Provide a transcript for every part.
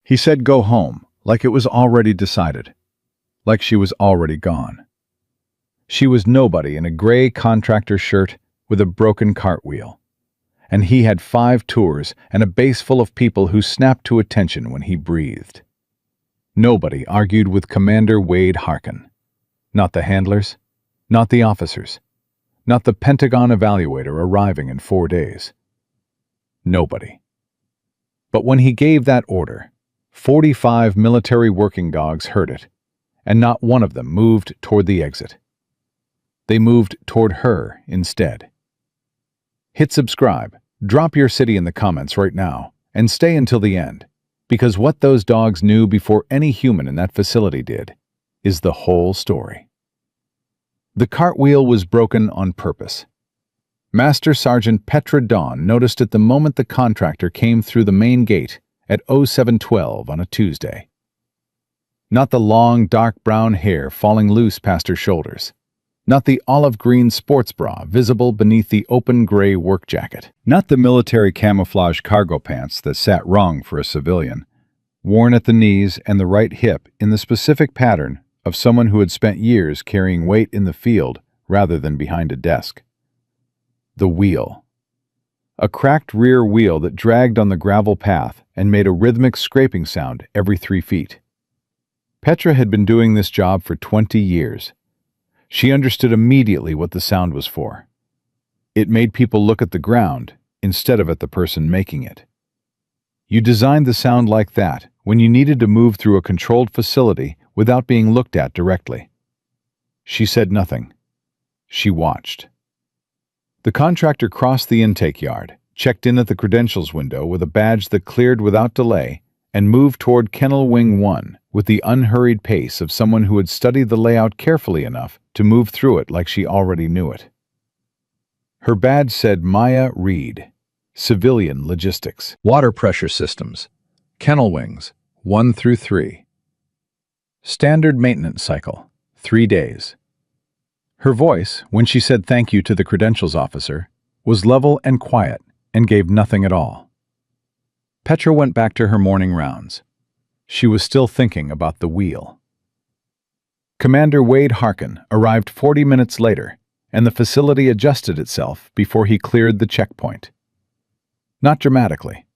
He said go home, like it was already decided, like she was already gone. She was nobody in a gray contractor shirt with a broken cartwheel. And he had 5 tours and a base full of people who snapped to attention when he breathed. Nobody argued with Commander Wade Harkin. Not the handlers, not the officers, not the Pentagon evaluator arriving in 4 days. Nobody. But when he gave that order, 45 military working dogs heard it, and not one of them moved toward the exit. They moved toward her instead. Hit subscribe, drop your city in the comments right now, and stay until the end, because what those dogs knew before any human in that facility did is the whole story. The cartwheel was broken on purpose. Master Sergeant Petra Dawn noticed it the moment the contractor came through the main gate at 07:12 on a Tuesday. Not the long, dark brown hair falling loose past her shoulders. Not the olive green sports bra visible beneath the open gray work jacket. Not the military camouflage cargo pants that sat wrong for a civilian, worn at the knees and the right hip in the specific pattern of someone who had spent years carrying weight in the field rather than behind a desk. The wheel. A cracked rear wheel that dragged on the gravel path and made a rhythmic scraping sound every 3 feet. Petra had been doing this job for 20 years. She understood immediately what the sound was for. It made people look at the ground instead of at the person making it. You designed the sound like that when you needed to move through a controlled facility without being looked at directly. She said nothing. She watched. The contractor crossed the intake yard, checked in at the credentials window with a badge that cleared without delay, and moved toward Kennel Wing 1 with the unhurried pace of someone who had studied the layout carefully enough to move through it like she already knew it. Her badge said Maya Reed, Civilian Logistics. Water pressure systems. Kennel Wings, 1 through 3. Standard maintenance cycle, 3 days. Her voice, when she said thank you to the credentials officer, was level and quiet and gave nothing at all. Petra went back to her morning rounds. She was still thinking about the wheel. Commander Wade Harkin arrived 40 minutes later, and the facility adjusted itself before he cleared the checkpoint. Not dramatically.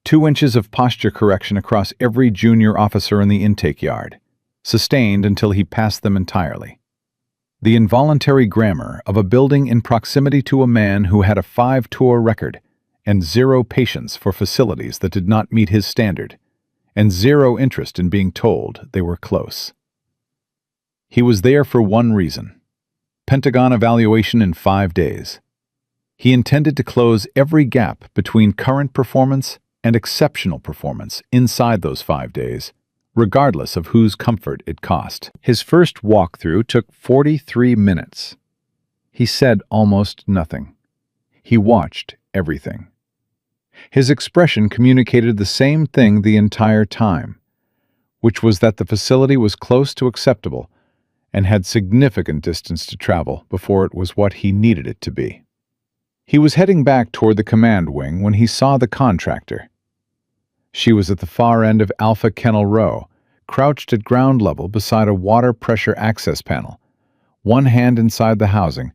2 inches of posture correction across every junior officer in the intake yard, sustained until he passed them entirely. The involuntary grammar of a building in proximity to a man who had a 5-tour record and 0 patience for facilities that did not meet his standard, and 0 interest in being told they were close. He was there for one reason: Pentagon evaluation in 5 days. He intended to close every gap between current performance and exceptional performance inside those 5 days, regardless of whose comfort it cost. His first walkthrough took 43 minutes. He said almost nothing. He watched everything. His expression communicated the same thing the entire time, which was that the facility was close to acceptable and had significant distance to travel before it was what he needed it to be. He was heading back toward the command wing when he saw the contractor. She was at the far end of Alpha Kennel Row, crouched at ground level beside a water pressure access panel, one hand inside the housing,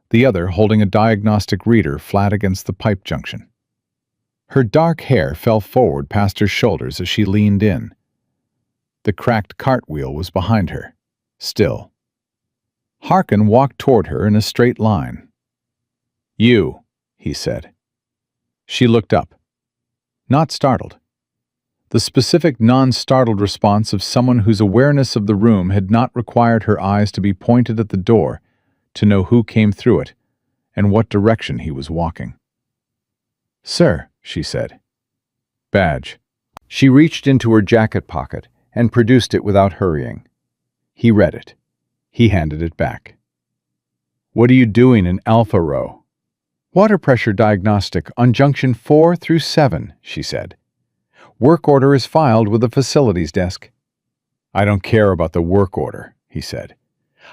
the other holding a diagnostic reader flat against the pipe junction. Her dark hair fell forward past her shoulders as she leaned in. The cracked cartwheel was behind her, still. Harkin walked toward her in a straight line. "You," he said. She looked up. Not startled. The specific non-startled response of someone whose awareness of the room had not required her eyes to be pointed at the door to know who came through it and what direction he was walking. "Sir," she said. "Badge." She reached into her jacket pocket and produced it without hurrying. He read it. He handed it back. "What are you doing in Alpha Row?" "Water pressure diagnostic on junction 4 through 7, she said. "Work order is filed with the facilities desk." "I don't care about the work order," he said.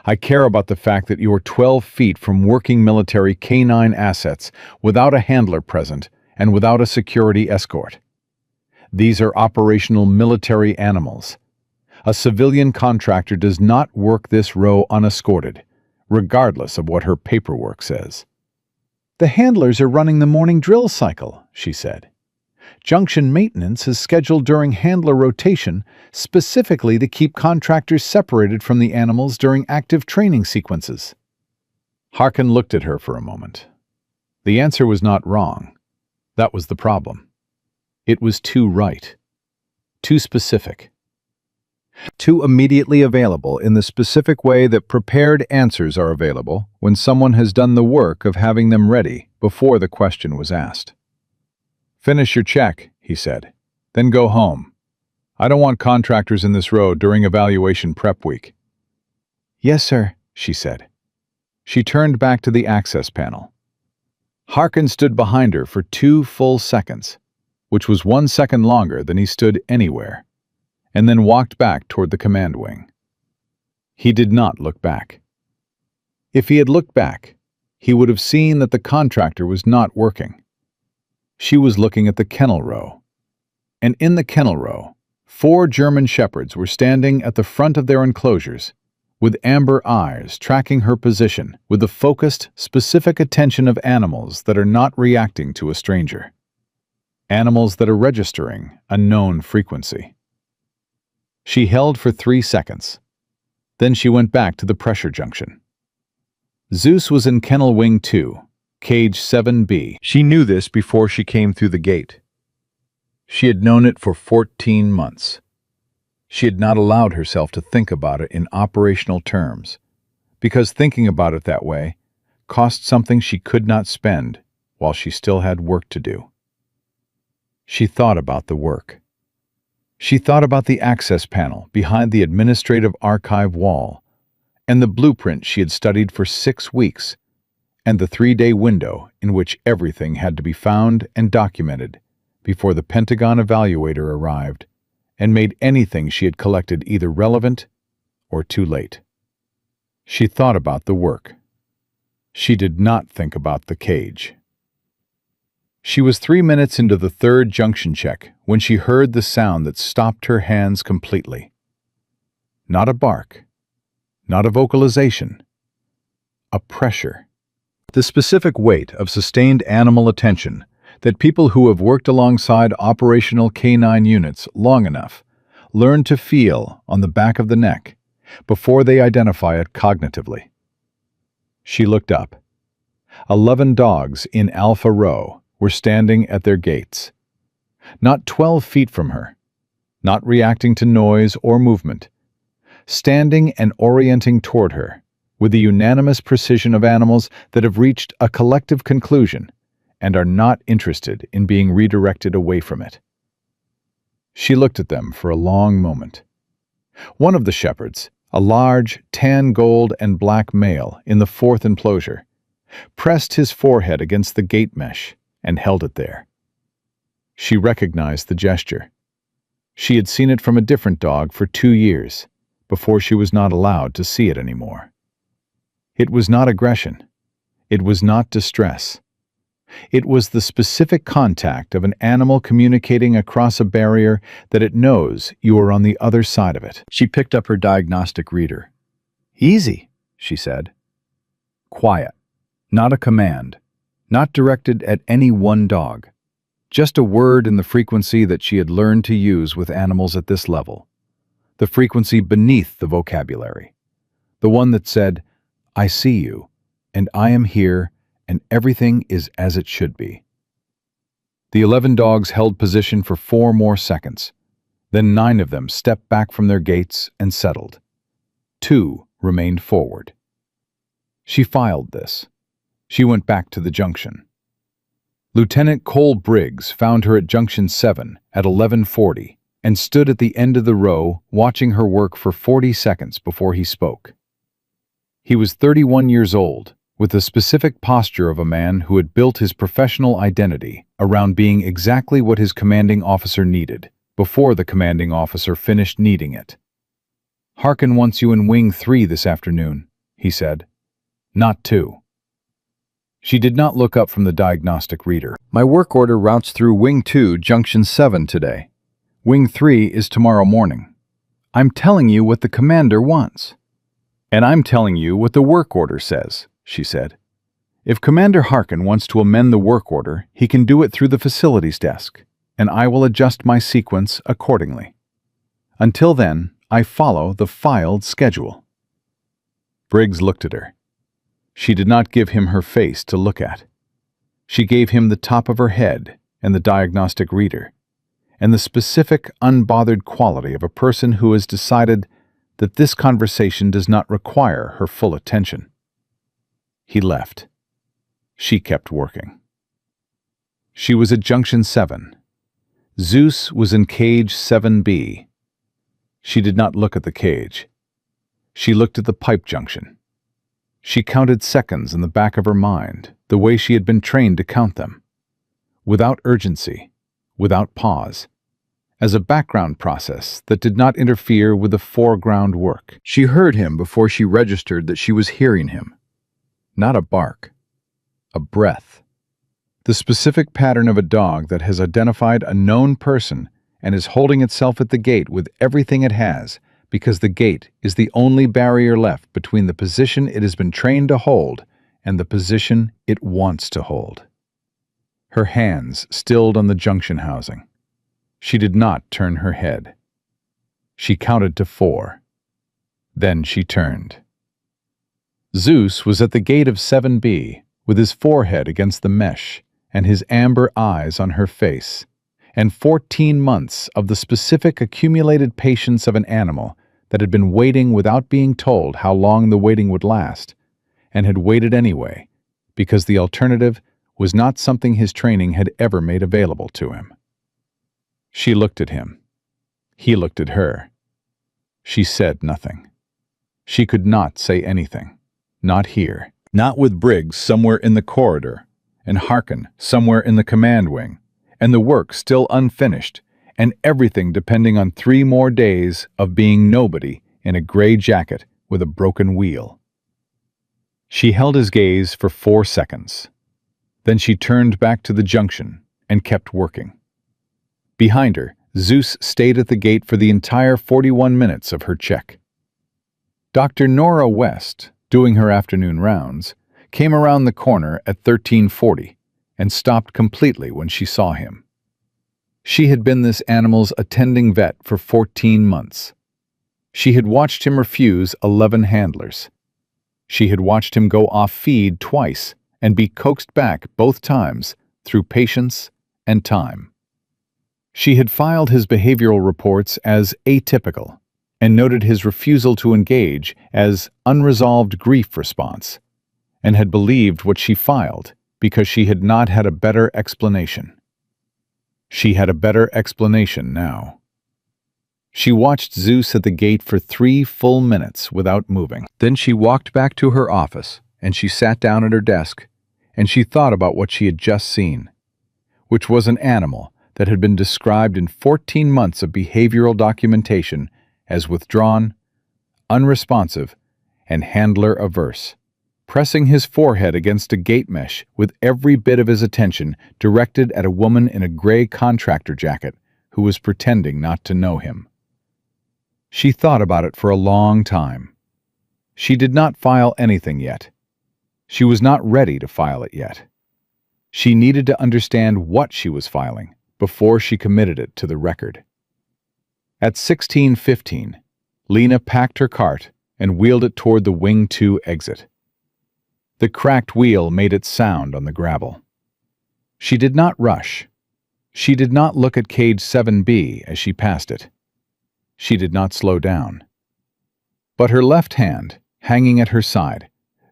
"I care about the fact that you are 12 feet from working military K-9 assets without a handler present and without a security escort. These are operational military animals. A civilian contractor does not work this row unescorted, regardless of what her paperwork says. The handlers are running the morning drill cycle, she said. Junction maintenance is scheduled during handler rotation specifically to keep contractors separated from the animals during active training sequences. Harkin looked at her for a moment. The answer was not wrong. That was the problem. It was too right, too specific, too immediately available in the specific way that prepared answers are available when someone has done the work of having them ready before the question was asked. "Finish your check," he said. "Then go home. I don't want contractors in this row during evaluation prep week." "Yes, sir," she said. She turned back to the access panel. Harkin stood behind her for 2 full seconds, which was 1 second longer than he stood anywhere, and then walked back toward the command wing. He did not look back. If he had looked back, he would have seen that the contractor was not working. She was looking at the kennel row, and in the kennel row, 4 German shepherds were standing at the front of their enclosures, with amber eyes tracking her position with the focused, specific attention of animals that are not reacting to a stranger. Animals that are registering a known frequency. She held for 3 seconds. Then she went back to the pressure junction. Zeus was in Kennel Wing 2, Cage 7B. She knew this before she came through the gate. She had known it for 14 months. She had not allowed herself to think about it in operational terms, because thinking about it that way cost something she could not spend while she still had work to do. She thought about the work. She thought about the access panel behind the administrative archive wall, and the blueprint she had studied for 6 weeks, and the 3-day window in which everything had to be found and documented before the Pentagon evaluator arrived and made anything she had collected either relevant or too late. She thought about the work. She did not think about the cage. She was 3 minutes into the 3rd junction check when she heard the sound that stopped her hands completely. Not a bark, not a vocalization, a pressure. The specific weight of sustained animal attention that people who have worked alongside operational canine units long enough learn to feel on the back of the neck before they identify it cognitively. She looked up. 11 dogs in Alpha Row were standing at their gates, not 12 feet from her, not reacting to noise or movement, standing and orienting toward her with the unanimous precision of animals that have reached a collective conclusion and are not interested in being redirected away from it. She looked at them for a long moment. One of the shepherds, a large, tan gold and black male in the 4th enclosure, pressed his forehead against the gate mesh and held it there. She recognized the gesture. She had seen it from a different dog for 2 years, before she was not allowed to see it anymore. It was not aggression. It was not distress. It was the specific contact of an animal communicating across a barrier that it knows you are on the other side of it. She picked up her diagnostic reader. "Easy," she said. Quiet. Not a command. Not directed at any one dog. Just a word in the frequency that she had learned to use with animals at this level. The frequency beneath the vocabulary. The one that said, "I see you, and I am here, and everything is as it should be." The 11 dogs held position for 4 more seconds. Then 9 of them stepped back from their gates and settled. 2 remained forward. She filed this. She went back to the junction. Lieutenant Cole Briggs found her at Junction 7 at 11:40 and stood at the end of the row watching her work for 40 seconds before he spoke. He was 31 years old, with the specific posture of a man who had built his professional identity around being exactly what his commanding officer needed, before the commanding officer finished needing it. "Harkin wants you in Wing 3 this afternoon," he said. "Not 2. She did not look up from the diagnostic reader. "My work order routes through Wing 2, Junction 7 today," Wing 3 is tomorrow morning. I'm telling you what the commander wants." "And I'm telling you what the work order says," she said. "If Commander Harkin wants to amend the work order, he can do it through the facilities desk, and I will adjust my sequence accordingly. Until then, I follow the filed schedule." Briggs looked at her. She did not give him her face to look at. She gave him the top of her head and the diagnostic reader, and the specific, unbothered quality of a person who has decided that this conversation does not require her full attention. He left. She kept working. She was at Junction 7. Zeus was in cage 7B. She did not look at the cage. She looked at the pipe junction. She counted seconds in the back of her mind, the way she had been trained to count them. Without urgency, without pause, as a background process that did not interfere with the foreground work. She heard him before she registered that she was hearing him. Not a bark, a breath. The specific pattern of a dog that has identified a known person and is holding itself at the gate with everything it has, because the gate is the only barrier left between the position it has been trained to hold and the position it wants to hold. Her hands stilled on the junction housing. She did not turn her head. She counted to 4. Then she turned. Zeus was at the gate of 7B, with his forehead against the mesh and his amber eyes on her face, and 14 months of the specific accumulated patience of an animal that had been waiting without being told how long the waiting would last, and had waited anyway, because the alternative was not something his training had ever made available to him. She looked at him. He looked at her. She said nothing. She could not say anything. Not here. Not with Briggs somewhere in the corridor, and Harkin somewhere in the command wing, and the work still unfinished, and everything depending on 3 more days of being nobody in a gray jacket with a broken wheel. She held his gaze for 4 seconds. Then she turned back to the junction and kept working. Behind her, Zeus stayed at the gate for the entire 41 minutes of her check. Dr. Nora West, doing her afternoon rounds, came around the corner at 13:40 and stopped completely when she saw him. She had been this animal's attending vet for 14 months. She had watched him refuse 11 handlers. She had watched him go off feed twice and be coaxed back both times through patience and time. She had filed his behavioral reports as atypical and noted his refusal to engage as unresolved grief response, and had believed what she filed because she had not had a better explanation. She had a better explanation now. She watched Zeus at the gate for 3 full minutes without moving. Then she walked back to her office, and she sat down at her desk, and she thought about what she had just seen, which was an animal that had been described in 14 months of behavioral documentation as withdrawn, unresponsive, and handler-averse, pressing his forehead against a gate mesh with every bit of his attention directed at a woman in a gray contractor jacket who was pretending not to know him. She thought about it for a long time. She did not file anything yet. She was not ready to file it yet. She needed to understand what she was filing before she committed it to the record. At 16:15, Lena packed her cart and wheeled it toward the Wing 2 exit. The cracked wheel made its sound on the gravel. She did not rush. She did not look at cage 7B as she passed it. She did not slow down. But her left hand, hanging at her side,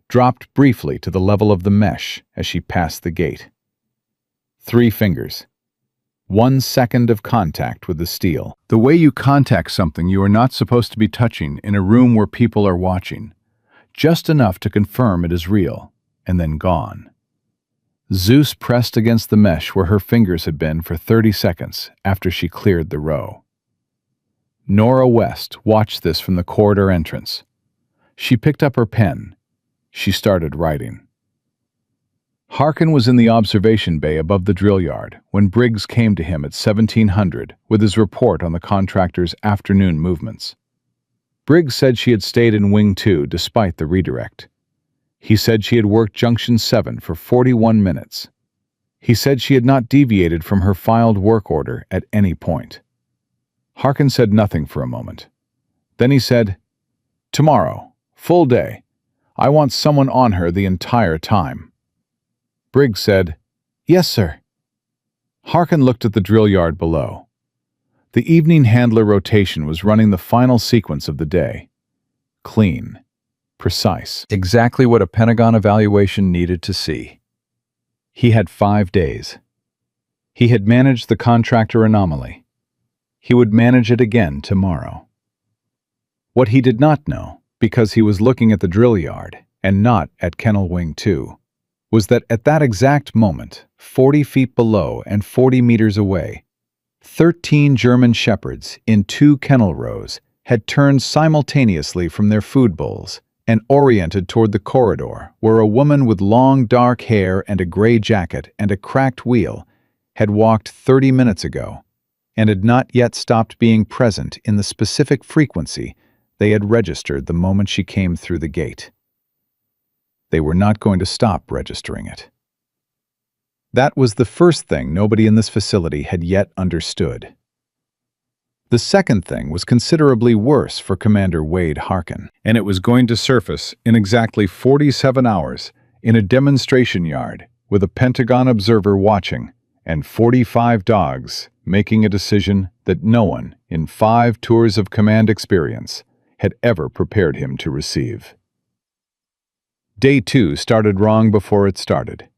dropped briefly to the level of the mesh as she passed the gate. 3 fingers. 1 second of contact with the steel. The way you contact something you are not supposed to be touching in a room where people are watching. Just enough to confirm it is real, and then gone. Zeus pressed against the mesh where her fingers had been for 30 seconds after she cleared the row. Nora West watched this from the corridor entrance. She picked up her pen. She started writing. Harkin was in the observation bay above the drill yard when Briggs came to him at 1700 with his report on the contractor's afternoon movements. Briggs said she had stayed in Wing 2 despite the redirect. He said she had worked Junction 7 for 41 minutes. He said she had not deviated from her filed work order at any point. Harkin said nothing for a moment. Then he said, "Tomorrow, full day. I want someone on her the entire time." Briggs said, "Yes, sir." Harkin looked at the drill yard below. The evening handler rotation was running the final sequence of the day. Clean. Precise. Exactly what a Pentagon evaluation needed to see. He had 5 days. He had managed the contractor anomaly. He would manage it again tomorrow. What he did not know, because he was looking at the drill yard and not at Kennel Wing 2, was that at that exact moment, 40 feet below and 40 meters away, 13 German shepherds in 2 kennel rows had turned simultaneously from their food bowls and oriented toward the corridor where a woman with long dark hair and a gray jacket and a cracked wheel had walked 30 minutes ago and had not yet stopped being present in the specific frequency they had registered the moment she came through the gate. They were not going to stop registering it. That was the first thing nobody in this facility had yet understood. The second thing was considerably worse for Commander Wade Harkin, and it was going to surface in exactly 47 hours in a demonstration yard with a Pentagon observer watching and 45 dogs making a decision that no one in 5 tours of command experience had ever prepared him to receive. Day 2 started wrong before it started.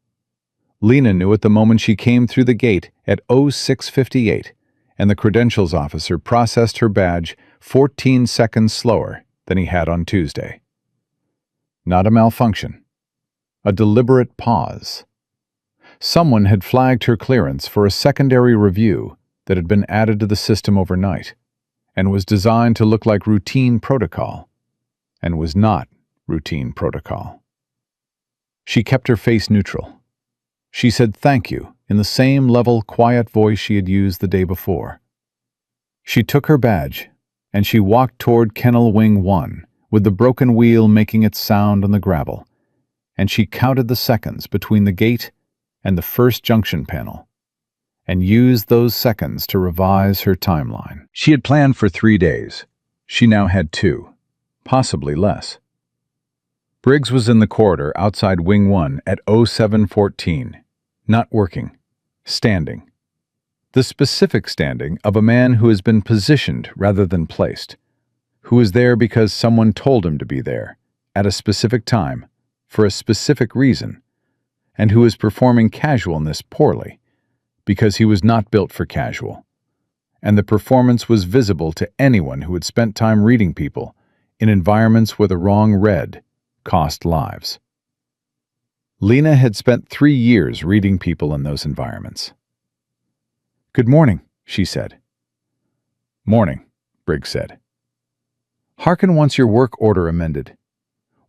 Lena knew it the moment she came through the gate at 06:58, and the credentials officer processed her badge 14 seconds slower than he had on Tuesday. Not a malfunction. A deliberate pause. Someone had flagged her clearance for a secondary review that had been added to the system overnight, and was designed to look like routine protocol, and was not routine protocol. She kept her face neutral. She said thank you in the same level, quiet voice she had used the day before. She took her badge, and she walked toward Kennel Wing 1, with the broken wheel making its sound on the gravel, and she counted the seconds between the gate and the first junction panel, and used those seconds to revise her timeline. She had planned for 3 days. She now had 2, possibly less. Briggs was in the corridor outside Wing 1 at 07:14, not working, standing. The specific standing of a man who has been positioned rather than placed, who is there because someone told him to be there, at a specific time, for a specific reason, and who is performing casualness poorly, because he was not built for casual, and the performance was visible to anyone who had spent time reading people in environments where the wrong read cost lives. Lena had spent 3 years reading people in those environments. "Good morning," she said. "Morning," Briggs said. "Harkin wants your work order amended.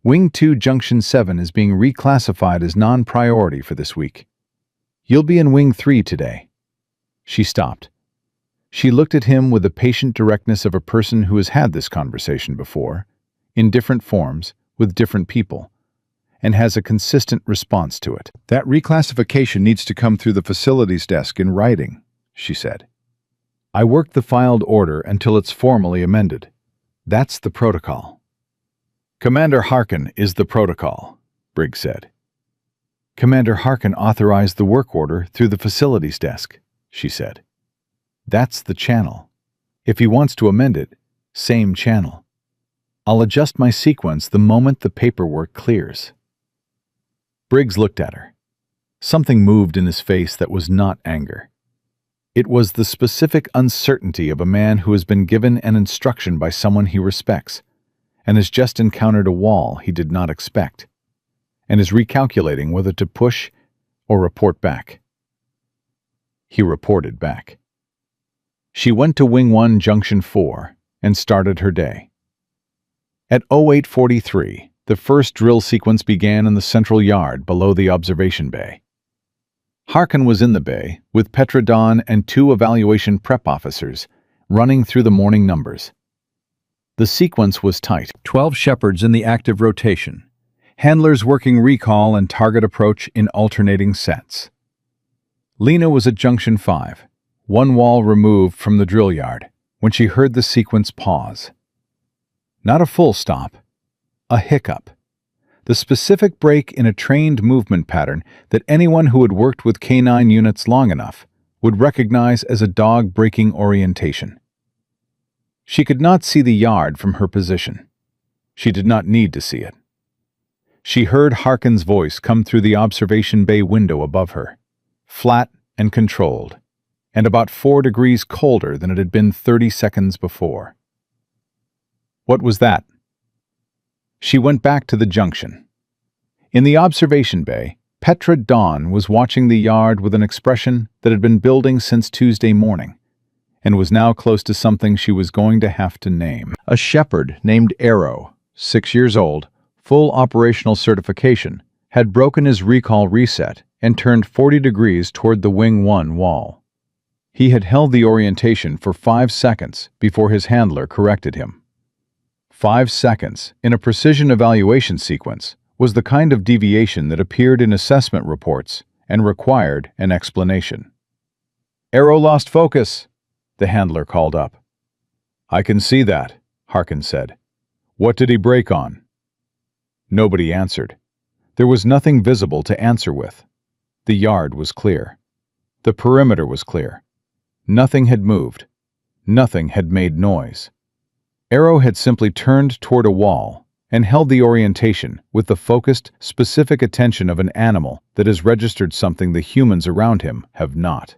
Wing 2 Junction 7 is being reclassified as non-priority for this week. You'll be in Wing 3 today." She stopped. She looked at him with the patient directness of a person who has had this conversation before, in different forms, with different people, and has a consistent response to it. "That reclassification needs to come through the facilities desk in writing," she said. "I worked the filed order until it's formally amended. That's the protocol." "Commander Harkin is the protocol," Briggs said. "Commander Harkin authorized the work order through the facilities desk," she said. "That's the channel. If he wants to amend it, same channel. I'll adjust my sequence the moment the paperwork clears." Briggs looked at her. Something moved in his face that was not anger. It was the specific uncertainty of a man who has been given an instruction by someone he respects, and has just encountered a wall he did not expect, and is recalculating whether to push or report back. He reported back. She went to Wing 1 Junction 4 and started her day. At 08:43, the The first drill sequence began in the central yard below the observation bay. Harkin was in the bay, with Petra Dawn and 2 evaluation prep officers, running through the morning numbers. The sequence was tight. 12 shepherds in the active rotation, handlers working recall and target approach in alternating sets. Lena was at Junction 5, 1 wall removed from the drill yard, when she heard the sequence pause. Not a full stop, a hiccup. The specific break in a trained movement pattern that anyone who had worked with K9 units long enough would recognize as a dog breaking orientation. She could not see the yard from her position. She did not need to see it. She heard Harkin's voice come through the observation bay window above her, flat and controlled, and about 4 degrees colder than it had been 30 seconds before. What was that? She went back to the junction. In the observation bay, Petra Dawn was watching the yard with an expression that had been building since Tuesday morning, and was now close to something she was going to have to name. A shepherd named Arrow, 6 years old, full operational certification, had broken his recall reset and turned 40 degrees toward the Wing 1 wall. He had held the orientation for 5 seconds before his handler corrected him. 5 seconds in a precision evaluation sequence was the kind of deviation that appeared in assessment reports and required an explanation. "Arrow lost focus," the handler called up. "I can see that," Harkin said. "What did he break on?" Nobody answered. There was nothing visible to answer with. The yard was clear. The perimeter was clear. Nothing had moved. Nothing had made noise. Arrow had simply turned toward a wall and held the orientation with the focused, specific attention of an animal that has registered something the humans around him have not.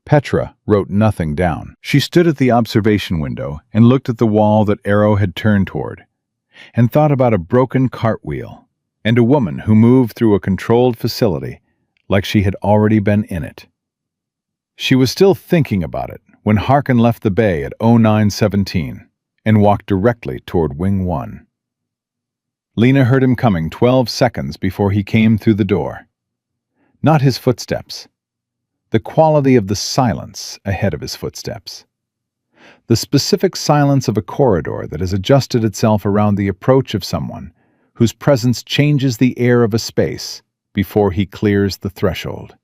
Petra wrote nothing down. She stood at the observation window and looked at the wall that Arrow had turned toward, and thought about a broken cartwheel and a woman who moved through a controlled facility like she had already been in it. She was still thinking about it when Harkin left the bay at 09:17 and walked directly toward Wing 1. Lena heard him coming 12 seconds before he came through the door. Not his footsteps. The quality of the silence ahead of his footsteps. The specific silence of a corridor that has adjusted itself around the approach of someone whose presence changes the air of a space before he clears the threshold.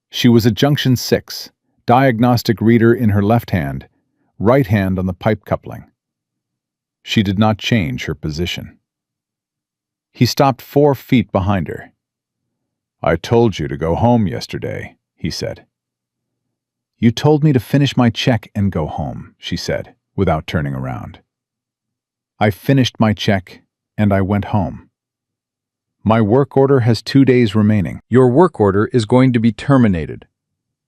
She was at Junction 6, diagnostic reader in her left hand, right hand on the pipe coupling. She did not change her position. He stopped 4 feet behind her. "I told you to go home yesterday," he said. "You told me to finish my check and go home," she said, without turning around. "I finished my check and I went home. My work order has 2 days remaining. Your work order is going to be terminated.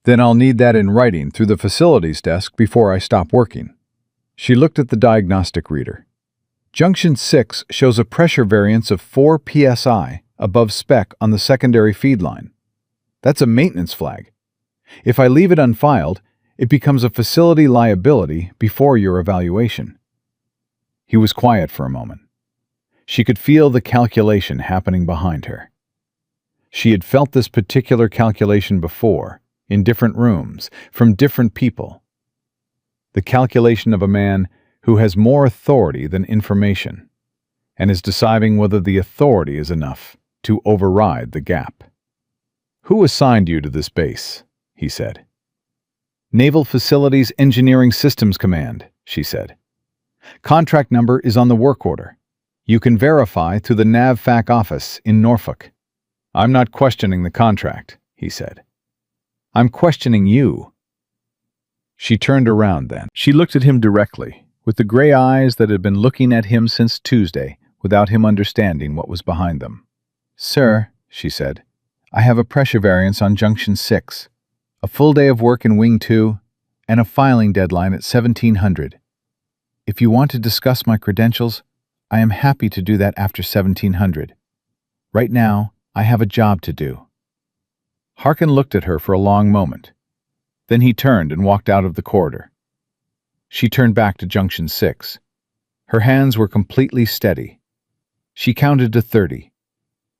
Then I'll need that in writing through the facilities desk before I stop working." She looked at the diagnostic reader. Junction 6 shows a pressure variance of 4 psi above spec on the secondary feed line. That's a maintenance flag. If I leave it unfiled, it becomes a facility liability before your evaluation. He was quiet for a moment. She could feel the calculation happening behind her. She had felt this particular calculation before, in different rooms, from different people. The calculation of a man who has more authority than information, and is deciding whether the authority is enough to override the gap. "Who assigned you to this base?" he said. "Naval Facilities Engineering Systems Command," she said. "Contract number is on the work order. You can verify through the NAVFAC office in Norfolk." "I'm not questioning the contract," he said. "I'm questioning you." She turned around then. She looked at him directly, with the gray eyes that had been looking at him since Tuesday, without him understanding what was behind them. "Sir," she said, "I have a pressure variance on Junction 6, a full day of work in Wing 2, and a filing deadline at 1700. If you want to discuss my credentials, I am happy to do that after 1700. Right now, I have a job to do." Harkin looked at her for a long moment. Then he turned and walked out of the corridor. She turned back to Junction 6. Her hands were completely steady, She counted to 30.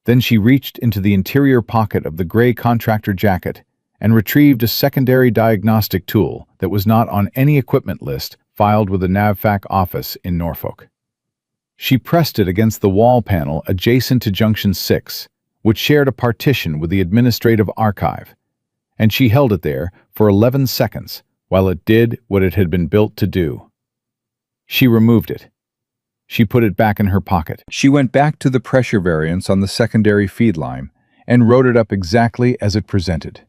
Then she reached into the interior pocket of the gray contractor jacket and retrieved a secondary diagnostic tool that was not on any equipment list filed with the NAVFAC office in Norfolk. She pressed it against the wall panel adjacent to Junction 6, which shared a partition with the administrative archive, and she held it there for 11 seconds while it did what it had been built to do. She removed it. She put it back in her pocket. She went back to the pressure variance on the secondary feed line and wrote it up exactly as it presented.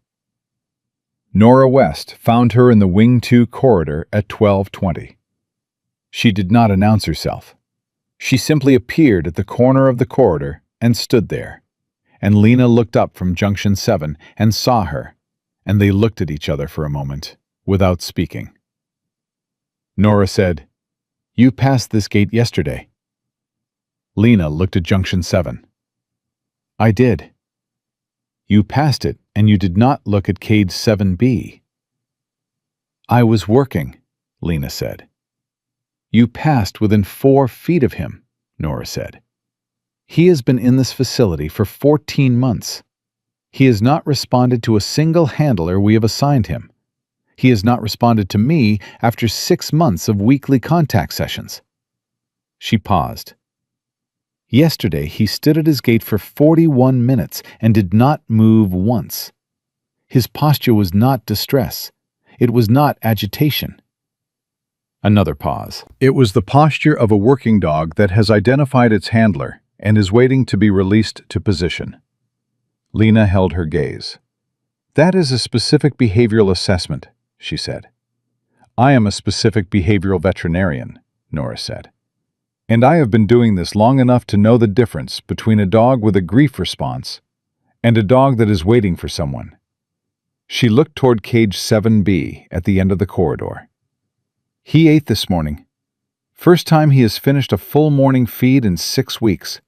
Nora West found her in the Wing 2 corridor at 12:20. She did not announce herself. She simply appeared at the corner of the corridor and stood there, and Lena looked up from Junction 7 and saw her, and they looked at each other for a moment, without speaking. Nora said, "You passed this gate yesterday." Lena looked at Junction 7. "I did." "You passed it, and you did not look at cage 7B. "I was working," Lena said. "You passed within 4 feet of him," Nora said. "He has been in this facility for 14 months. He has not responded to a single handler we have assigned him. He has not responded to me after 6 months of weekly contact sessions." She paused. "Yesterday he stood at his gate for 41 minutes and did not move once. His posture was not distress. It was not agitation." Another pause. "It was the posture of a working dog that has identified its handler and is waiting to be released to position." Lena held her gaze. "That is a specific behavioral assessment," she said. "I am a specific behavioral veterinarian," Nora said. "And I have been doing this long enough to know the difference between a dog with a grief response and a dog that is waiting for someone." She looked toward cage 7B at the end of the corridor. "He ate this morning. First time he has finished a full morning feed in 6 weeks.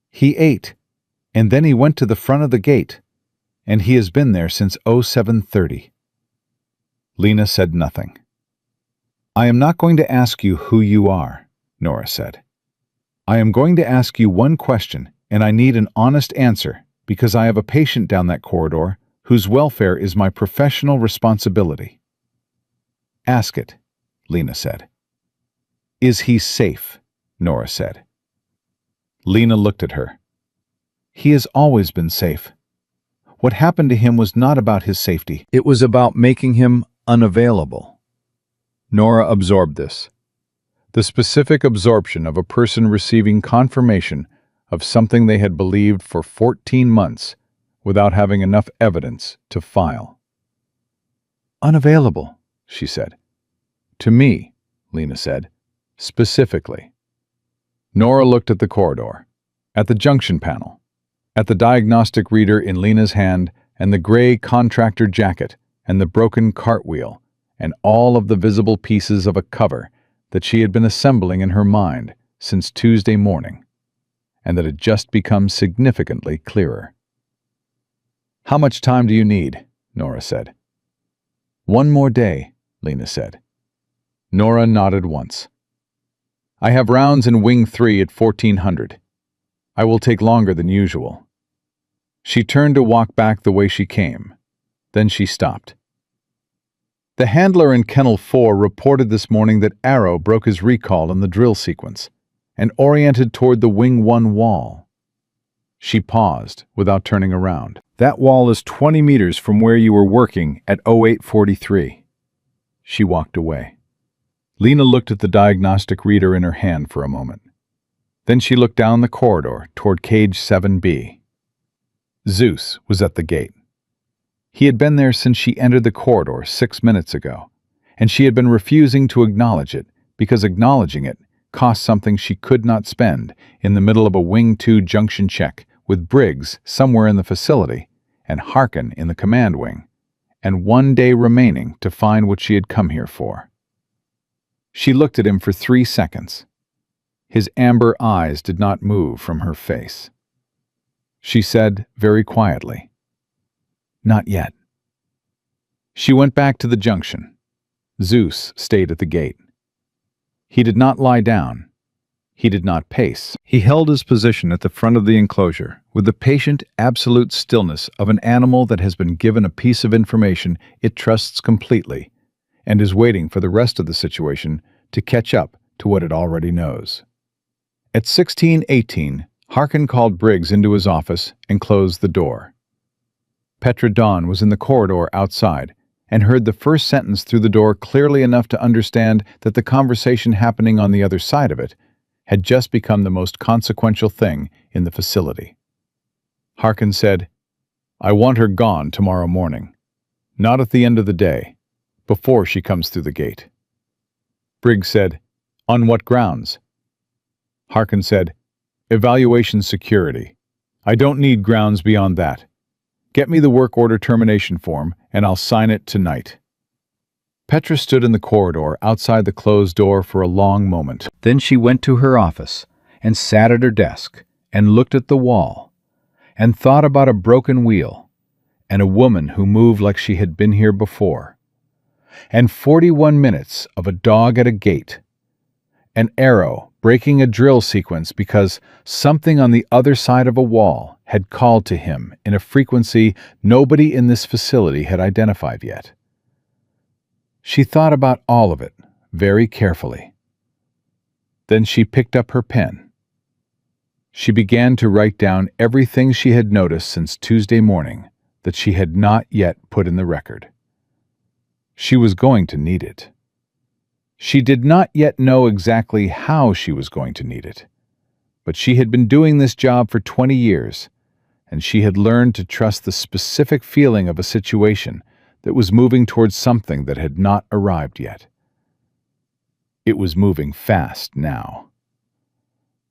He ate, and then he went to the front of the gate, and he has been there since 07:30. Lena said nothing. "I am not going to ask you who you are," Nora said. "I am going to ask you one question, and I need an honest answer because I have a patient down that corridor whose welfare is my professional responsibility." "Ask it," Lena said. "Is he safe?" Nora said. Lena looked at her. "He has always been safe. What happened to him was not about his safety. It was about making him unavailable." Nora absorbed this. The specific absorption of a person receiving confirmation of something they had believed for 14 months without having enough evidence to file. "Unavailable," she said. "To me," Lena said, "specifically." Nora looked at the corridor, at the junction panel, at the diagnostic reader in Lena's hand and the gray contractor jacket and the broken cartwheel and all of the visible pieces of a cover that she had been assembling in her mind since Tuesday morning, and that had just become significantly clearer. "How much time do you need?" Nora said. "1 more day," Lena said. Nora nodded once. "I have rounds in Wing 3 at 1400. I will take longer than usual." She turned to walk back the way she came. Then she stopped. "The handler in Kennel 4 reported this morning that Arrow broke his recall in the drill sequence and oriented toward the Wing 1 wall." She paused without turning around. "That wall is 20 meters from where you were working at 0843. She walked away. Lena looked at the diagnostic reader in her hand for a moment. Then she looked down the corridor toward cage 7B. Zeus was at the gate. He had been there since she entered the corridor 6 minutes ago, and she had been refusing to acknowledge it because acknowledging it cost something she could not spend in the middle of a Wing 2 junction check with Briggs somewhere in the facility and Harkin in the command wing, and 1 day remaining to find what she had come here for. She looked at him for 3 seconds. His amber eyes did not move from her face. She said very quietly, "Not yet." She went back to the junction. Zeus stayed at the gate. He did not lie down. He did not pace. He held his position at the front of the enclosure with the patient, absolute stillness of an animal that has been given a piece of information it trusts completely and is waiting for the rest of the situation to catch up to what it already knows. At 16:18, Harkin called Briggs into his office and closed the door. Petra Dawn was in the corridor outside and heard the first sentence through the door clearly enough to understand that the conversation happening on the other side of it had just become the most consequential thing in the facility. Harkin said, "I want her gone tomorrow morning. Not at the end of the day, before she comes through the gate." Briggs said, "On what grounds?" Harkin said, "Evaluation security. I don't need grounds beyond that. Get me the work order termination form, and I'll sign it tonight." Petra stood in the corridor outside the closed door for a long moment. Then she went to her office and sat at her desk and looked at the wall and thought about a broken wheel and a woman who moved like she had been here before, and 41 minutes of a dog at a gate, an arrow breaking a drill sequence because something on the other side of a wall had called to him in a frequency nobody in this facility had identified yet. She thought about all of it very carefully. Then she picked up her pen. She began to write down everything she had noticed since Tuesday morning that she had not yet put in the record. She was going to need it. She did not yet know exactly how she was going to need it, but she had been doing this job for 20 years, and she had learned to trust the specific feeling of a situation that was moving towards something that had not arrived yet. It was moving fast now.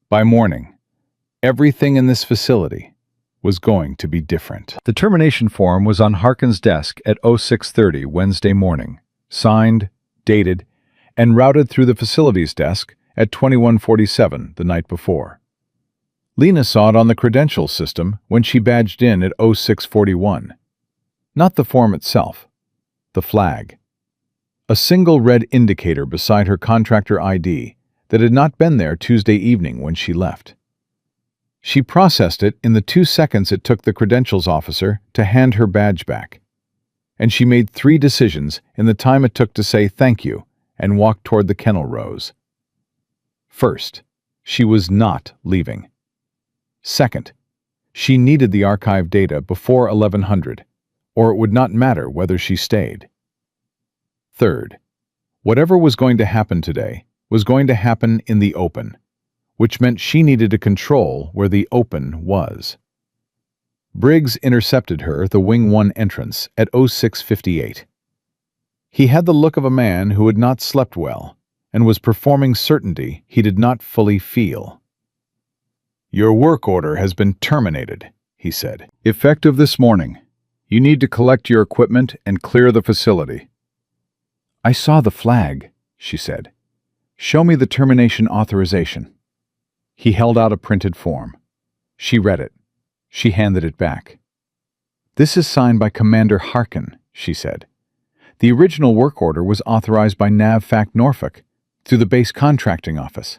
By morning, everything in this facility was going to be different. The termination form was on Harkin's desk at 06:30 Wednesday morning, signed, dated, and routed through the facilities desk at 21:47 the night before. Lena saw it on the credentials system when she badged in at 06:41. Not the form itself, the flag. A single red indicator beside her contractor ID that had not been there Tuesday evening when she left. She processed it in the 2 seconds it took the credentials officer to hand her badge back, and she made 3 decisions in the time it took to say thank you and walk toward the kennel rows. First, she was not leaving. Second, she needed the archive data before 1100, or it would not matter whether she stayed. Third, whatever was going to happen today was going to happen in the open, which meant she needed to control where the open was. Briggs intercepted her at the Wing 1 entrance at 06:58. He had the look of a man who had not slept well and was performing certainty he did not fully feel. "Your work order has been terminated," he said. "Effective this morning. You need to collect your equipment and clear the facility." "I saw the flag," she said. "Show me the termination authorization." He held out a printed form. She read it. She handed it back. "This is signed by Commander Harkin," she said. "The original work order was authorized by NAVFAC Norfolk through the base contracting office.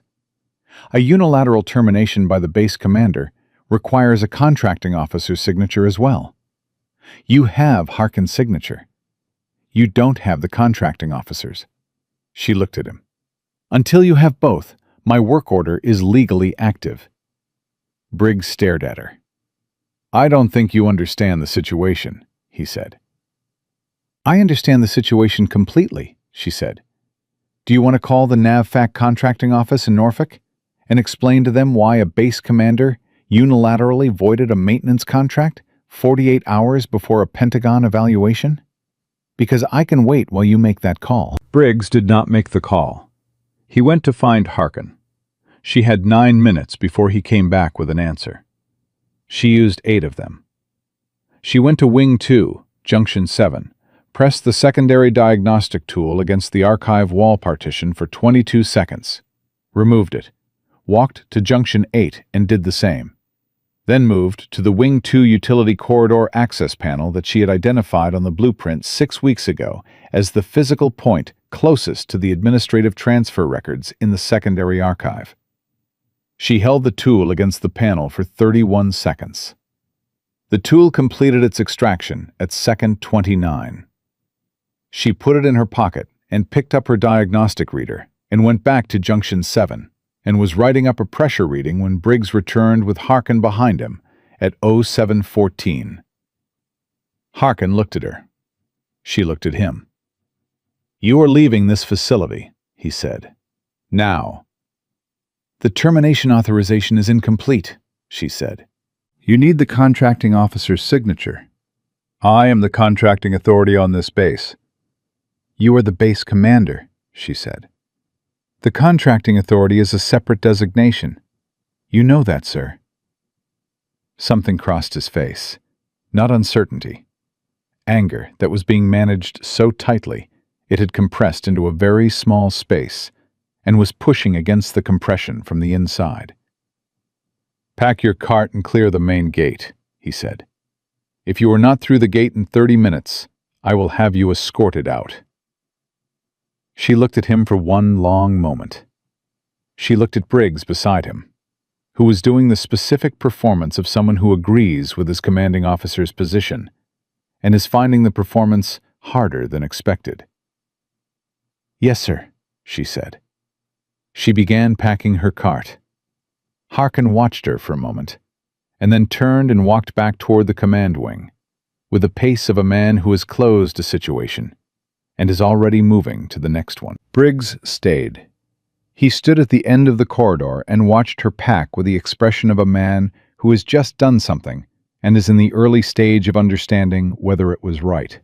A unilateral termination by the base commander requires a contracting officer's signature as well. You have Harkin's signature. You don't have the contracting officer's." She looked at him. "Until you have both, my work order is legally active." Briggs stared at her. "I don't think you understand the situation," he said. "I understand the situation completely," she said. "Do you want to call the NAVFAC contracting office in Norfolk and explain to them why a base commander unilaterally voided a maintenance contract 48 hours before a Pentagon evaluation? Because I can wait while you make that call." Briggs did not make the call. He went to find Harkin. She had 9 minutes before he came back with an answer. She used 8 of them. She went to Wing 2, Junction 7, pressed the secondary diagnostic tool against the archive wall partition for 22 seconds, removed it, walked to Junction 8 and did the same, then moved to the Wing 2 utility corridor access panel that she had identified on the blueprint 6 weeks ago as the physical point closest to the administrative transfer records in the secondary archive. She held the tool against the panel for 31 seconds. The tool completed its extraction at second 29. She put it in her pocket and picked up her diagnostic reader and went back to junction 7 and was writing up a pressure reading when Briggs returned with Harkin behind him at 0714. Harkin looked at her. She looked at him. "You are leaving this facility," he said. "Now." "The termination authorization is incomplete," she said. "You need the contracting officer's signature." "I am the contracting authority on this base." "You are the base commander," she said. "The contracting authority is a separate designation. You know that, sir." Something crossed his face. Not uncertainty. Anger that was being managed so tightly it had compressed into a very small space and was pushing against the compression from the inside. "Pack your cart and clear the main gate," he said. "If you are not through the gate in 30 minutes, I will have you escorted out." She looked at him for one long moment. She looked at Briggs beside him, who was doing the specific performance of someone who agrees with his commanding officer's position and is finding the performance harder than expected. "Yes, sir," she said. She began packing her cart. Harkin watched her for a moment, and then turned and walked back toward the command wing, with the pace of a man who has closed a situation and is already moving to the next one. Briggs stayed. He stood at the end of the corridor and watched her pack with the expression of a man who has just done something and is in the early stage of understanding whether it was right.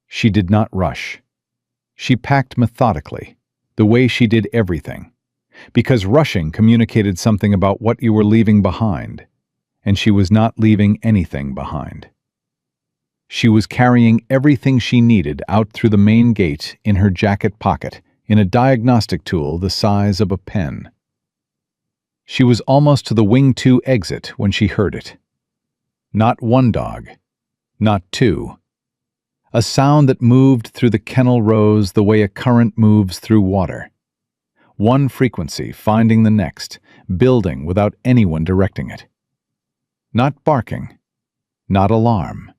She did not rush. She packed methodically, the way she did everything, because rushing communicated something about what you were leaving behind, and she was not leaving anything behind. She was carrying everything she needed out through the main gate in her jacket pocket in a diagnostic tool the size of a pen. She was almost to the Wing 2 exit when she heard it. Not one dog, not two. A sound that moved through the kennel rows the way a current moves through water. One frequency finding the next, building without anyone directing it. Not barking, not alarm.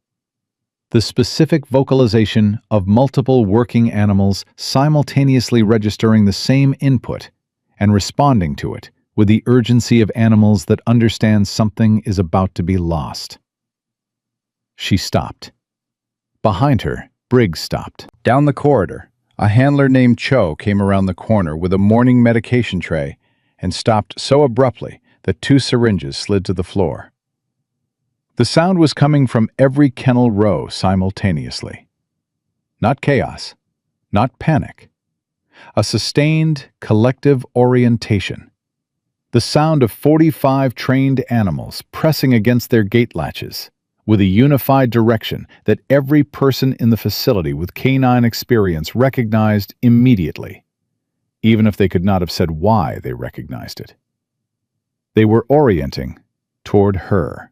The specific vocalization of multiple working animals simultaneously registering the same input and responding to it with the urgency of animals that understand something is about to be lost. She stopped. Behind her, Briggs stopped. Down the corridor, a handler named Cho came around the corner with a morning medication tray and stopped so abruptly that 2 syringes slid to the floor. The sound was coming from every kennel row simultaneously. Not chaos, not panic. A sustained, collective orientation. The sound of 45 trained animals pressing against their gate latches, with a unified direction that every person in the facility with canine experience recognized immediately, even if they could not have said why they recognized it. They were orienting toward her.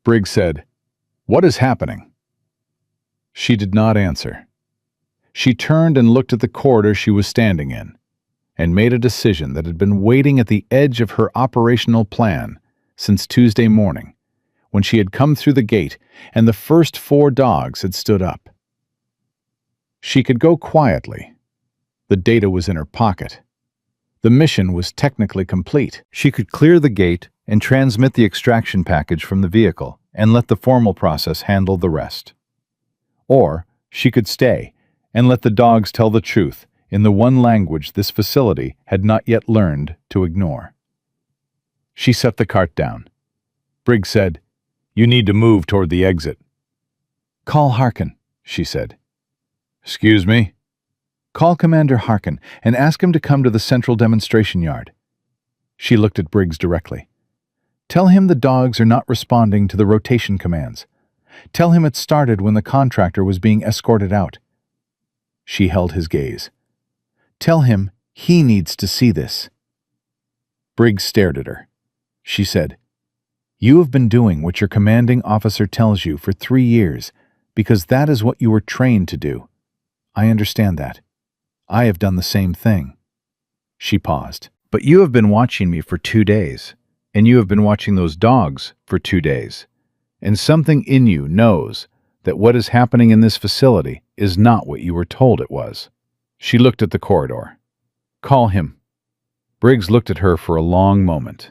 Briggs said, "What is happening?" She did not answer. She turned and looked at the corridor she was standing in, and made a decision that had been waiting at the edge of her operational plan since Tuesday morning, when she had come through the gate and the first 4 dogs had stood up. She could go quietly. The data was in her pocket. The mission was technically complete. She could clear the gate and transmit the extraction package from the vehicle and let the formal process handle the rest. Or she could stay and let the dogs tell the truth in the one language this facility had not yet learned to ignore. She set the cart down. Briggs said, "You need to move toward the exit." "Call Harkin," she said. "Excuse me?" "Call Commander Harkin and ask him to come to the central demonstration yard." She looked at Briggs directly. "Tell him the dogs are not responding to the rotation commands. Tell him it started when the contractor was being escorted out." She held his gaze. "Tell him he needs to see this." Briggs stared at her. She said, "You have been doing what your commanding officer tells you for 3 years because that is what you were trained to do. I understand that. I have done the same thing." She paused. But you have been watching me for 2 days, and you have been watching those dogs for 2 days, and something in you knows that what is happening in this facility is not what you were told it was." She looked at the corridor. "Call him." Briggs looked at her for a long moment.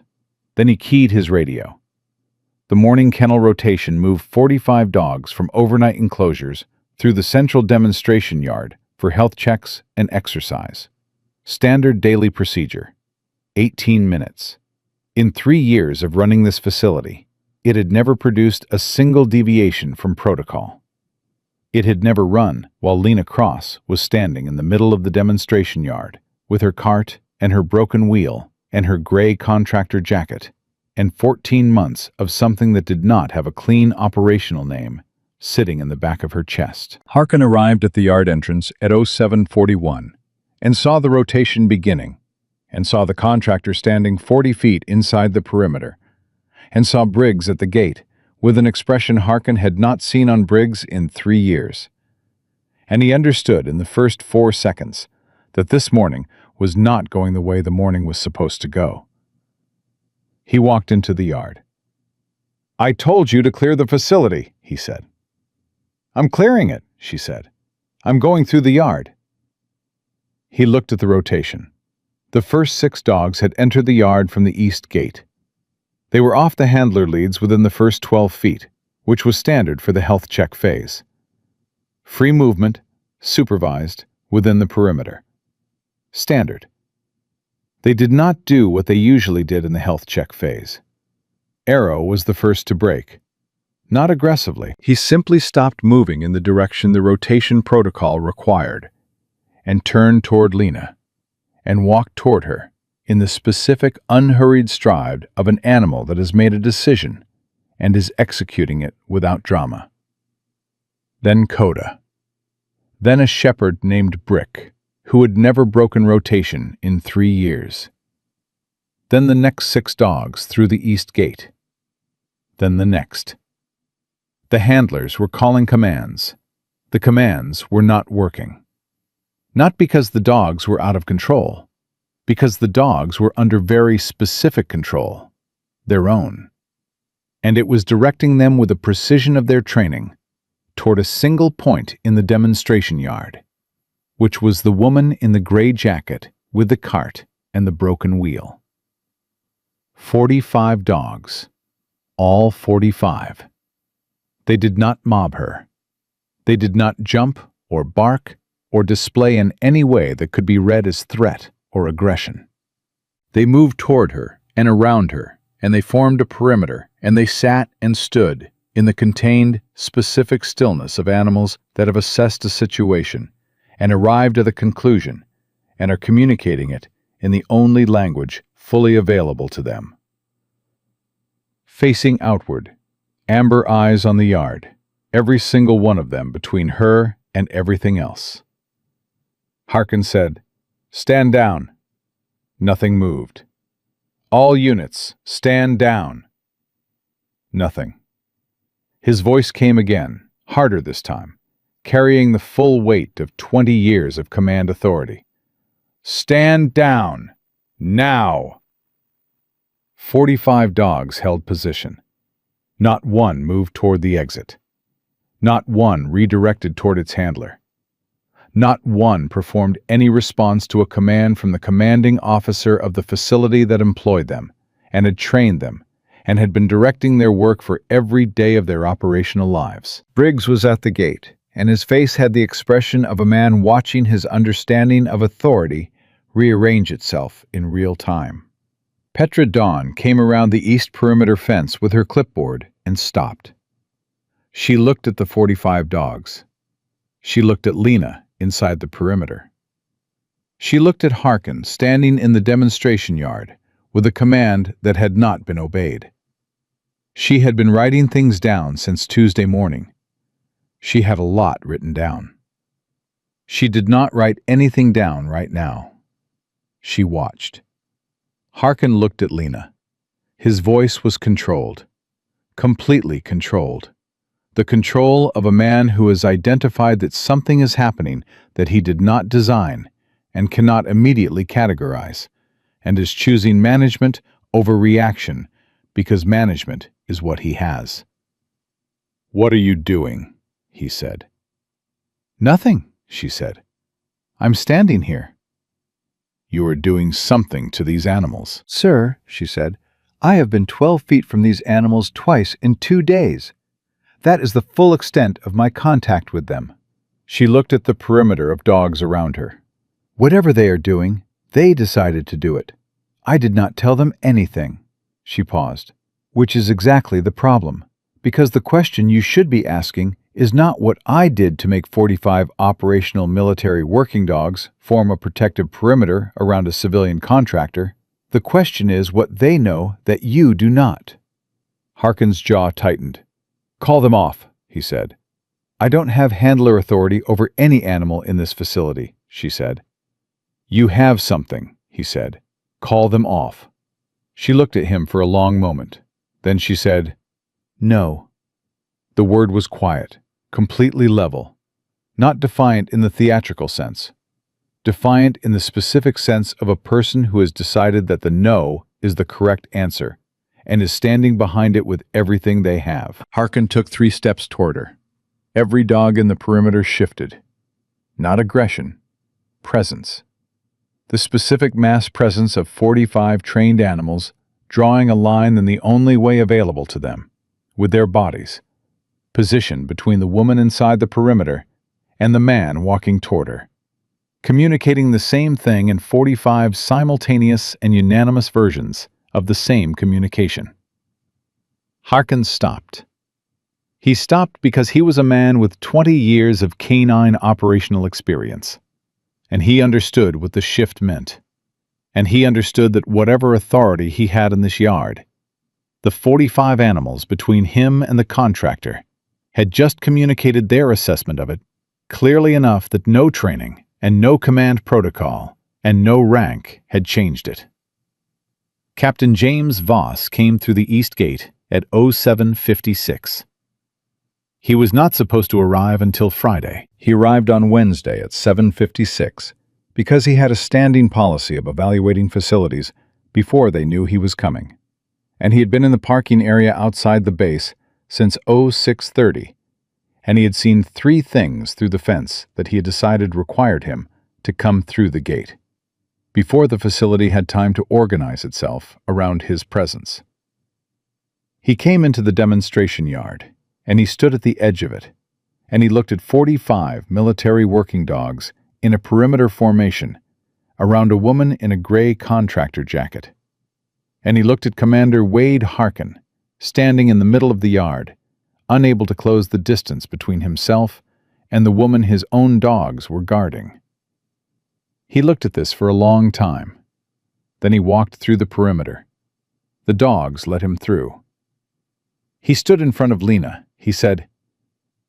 Then he keyed his radio. The morning kennel rotation moved 45 dogs from overnight enclosures through the central demonstration yard for health checks and exercise. Standard daily procedure, 18 minutes. In 3 years of running this facility, it had never produced a single deviation from protocol. It had never run while Lena Cross was standing in the middle of the demonstration yard with her cart and her broken wheel and her gray contractor jacket, and 14 months of something that did not have a clean operational name sitting in the back of her chest. Harkin arrived at the yard entrance at 0741 and saw the rotation beginning, and saw the contractor standing 40 feet inside the perimeter, and saw Briggs at the gate with an expression Harkin had not seen on Briggs in 3 years. And he understood in the first 4 seconds that this morning was not going the way the morning was supposed to go. He walked into the yard. "I told you to clear the facility," he said. "I'm clearing it," she said. "I'm going through the yard." He looked at the rotation. The first 6 dogs had entered the yard from the east gate. They were off the handler leads within the first 12 feet, which was standard for the health check phase. Free movement, supervised, within the perimeter. Standard. They did not do what they usually did in the health check phase. Arrow was the first to break. Not aggressively. He simply stopped moving in the direction the rotation protocol required, and turned toward Lena, and walked toward her in the specific, unhurried stride of an animal that has made a decision and is executing it without drama. Then Coda. Then a shepherd named Brick, who had never broken rotation in 3 years. Then the next 6 dogs through the east gate. Then the next. The handlers were calling commands. The commands were not working. Not because the dogs were out of control, because the dogs were under very specific control, their own. And it was directing them with the precision of their training toward a single point in the demonstration yard, which was the woman in the gray jacket with the cart and the broken wheel. 45 dogs, all 45. They did not mob her. They did not jump or bark or display in any way that could be read as threat or aggression. They moved toward her and around her, and they formed a perimeter, and they sat and stood in the contained, specific stillness of animals that have assessed a situation and arrived at a conclusion and are communicating it in the only language fully available to them. Facing outward, amber eyes on the yard, every single one of them between her and everything else. Harkin said, "Stand down." Nothing moved. "All units, stand down." Nothing. His voice came again, harder this time, carrying the full weight of 20 years of command authority. "Stand down! Now!" 45 dogs held position. Not one moved toward the exit. Not one redirected toward its handler. Not one performed any response to a command from the commanding officer of the facility that employed them, and had trained them, and had been directing their work for every day of their operational lives. Briggs was at the gate, and his face had the expression of a man watching his understanding of authority rearrange itself in real time. Petra Dawn came around the east perimeter fence with her clipboard and stopped. She looked at the 45 dogs. She looked at Lena inside the perimeter. She looked at Harkin standing in the demonstration yard with a command that had not been obeyed. She had been writing things down since Tuesday morning. She had a lot written down. She did not write anything down right now. She watched. Harkin looked at Lena. His voice was controlled, completely controlled. The control of a man who has identified that something is happening that he did not design and cannot immediately categorize, and is choosing management over reaction because management is what he has. "What are you doing?" he said. "Nothing," she said. "I'm standing here." "You are doing something to these animals." "Sir," she said, "I have been 12 feet from these animals twice in 2 days. That is the full extent of my contact with them." She looked at the perimeter of dogs around her. "Whatever they are doing, they decided to do it. I did not tell them anything." She paused. "Which is exactly the problem, because the question you should be asking is not what I did to make 45 operational military working dogs form a protective perimeter around a civilian contractor. The question is what they know that you do not." Harkin's jaw tightened. "Call them off," he said. "I don't have handler authority over any animal in this facility," she said. "You have something," he said. "Call them off." She looked at him for a long moment. Then she said, "No." The word was quiet, completely level, not defiant in the theatrical sense, defiant in the specific sense of a person who has decided that the no is the correct answer and is standing behind it with everything they have. Harkin took 3 steps toward her. Every dog in the perimeter shifted. Not aggression, presence. The specific mass presence of 45 trained animals drawing a line in the only way available to them, with their bodies, positioned between the woman inside the perimeter and the man walking toward her, communicating the same thing in 45 simultaneous and unanimous versions of the same communication. Harkin stopped. He stopped because he was a man with 20 years of canine operational experience, and he understood what the shift meant. And he understood that whatever authority he had in this yard, the 45 animals between him and the contractor had just communicated their assessment of it clearly enough that no training and no command protocol and no rank had changed it. Captain James Voss came through the east gate at 07:56. He was not supposed to arrive until Friday. He arrived on Wednesday at 7:56 because he had a standing policy of evaluating facilities before they knew he was coming. And he had been in the parking area outside the base since 06:30, and he had seen 3 things through the fence that he had decided required him to come through the gate, before the facility had time to organize itself around his presence. He came into the demonstration yard, and he stood at the edge of it, and he looked at 45 military working dogs in a perimeter formation around a woman in a gray contractor jacket. And he looked at Commander Wade Harkin, standing in the middle of the yard, unable to close the distance between himself and the woman his own dogs were guarding. He looked at this for a long time. Then he walked through the perimeter. The dogs let him through. He stood in front of Lena. He said,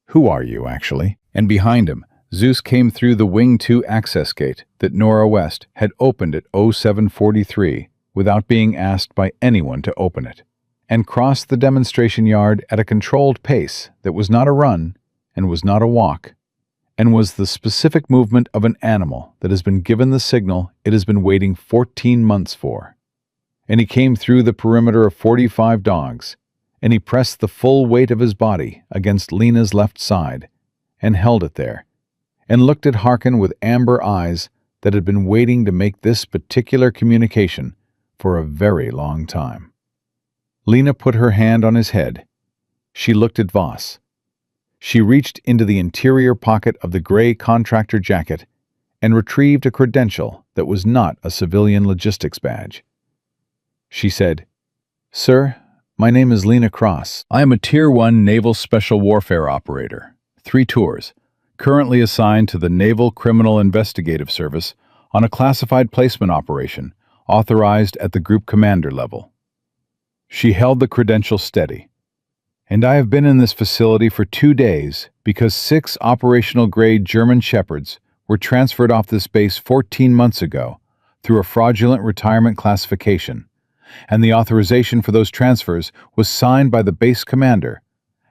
"Who are you, actually?" And behind him, Zeus came through the Wing 2 access gate that Nora West had opened at 07:43 without being asked by anyone to open it, and crossed the demonstration yard at a controlled pace that was not a run and was not a walk, and was the specific movement of an animal that has been given the signal it has been waiting 14 months for. And he came through the perimeter of 45 dogs, and he pressed the full weight of his body against Lena's left side, and held it there, and looked at Harkin with amber eyes that had been waiting to make this particular communication for a very long time. Lena put her hand on his head. She looked at Voss. She reached into the interior pocket of the gray contractor jacket and retrieved a credential that was not a civilian logistics badge. She said, "Sir, my name is Lena Cross. I am a Tier 1 Naval Special Warfare Operator, 3 tours, currently assigned to the Naval Criminal Investigative Service on a classified placement operation authorized at the group commander level." She held the credential steady. "And I have been in this facility for 2 days because 6 operational-grade German Shepherds were transferred off this base 14 months ago through a fraudulent retirement classification, and the authorization for those transfers was signed by the base commander,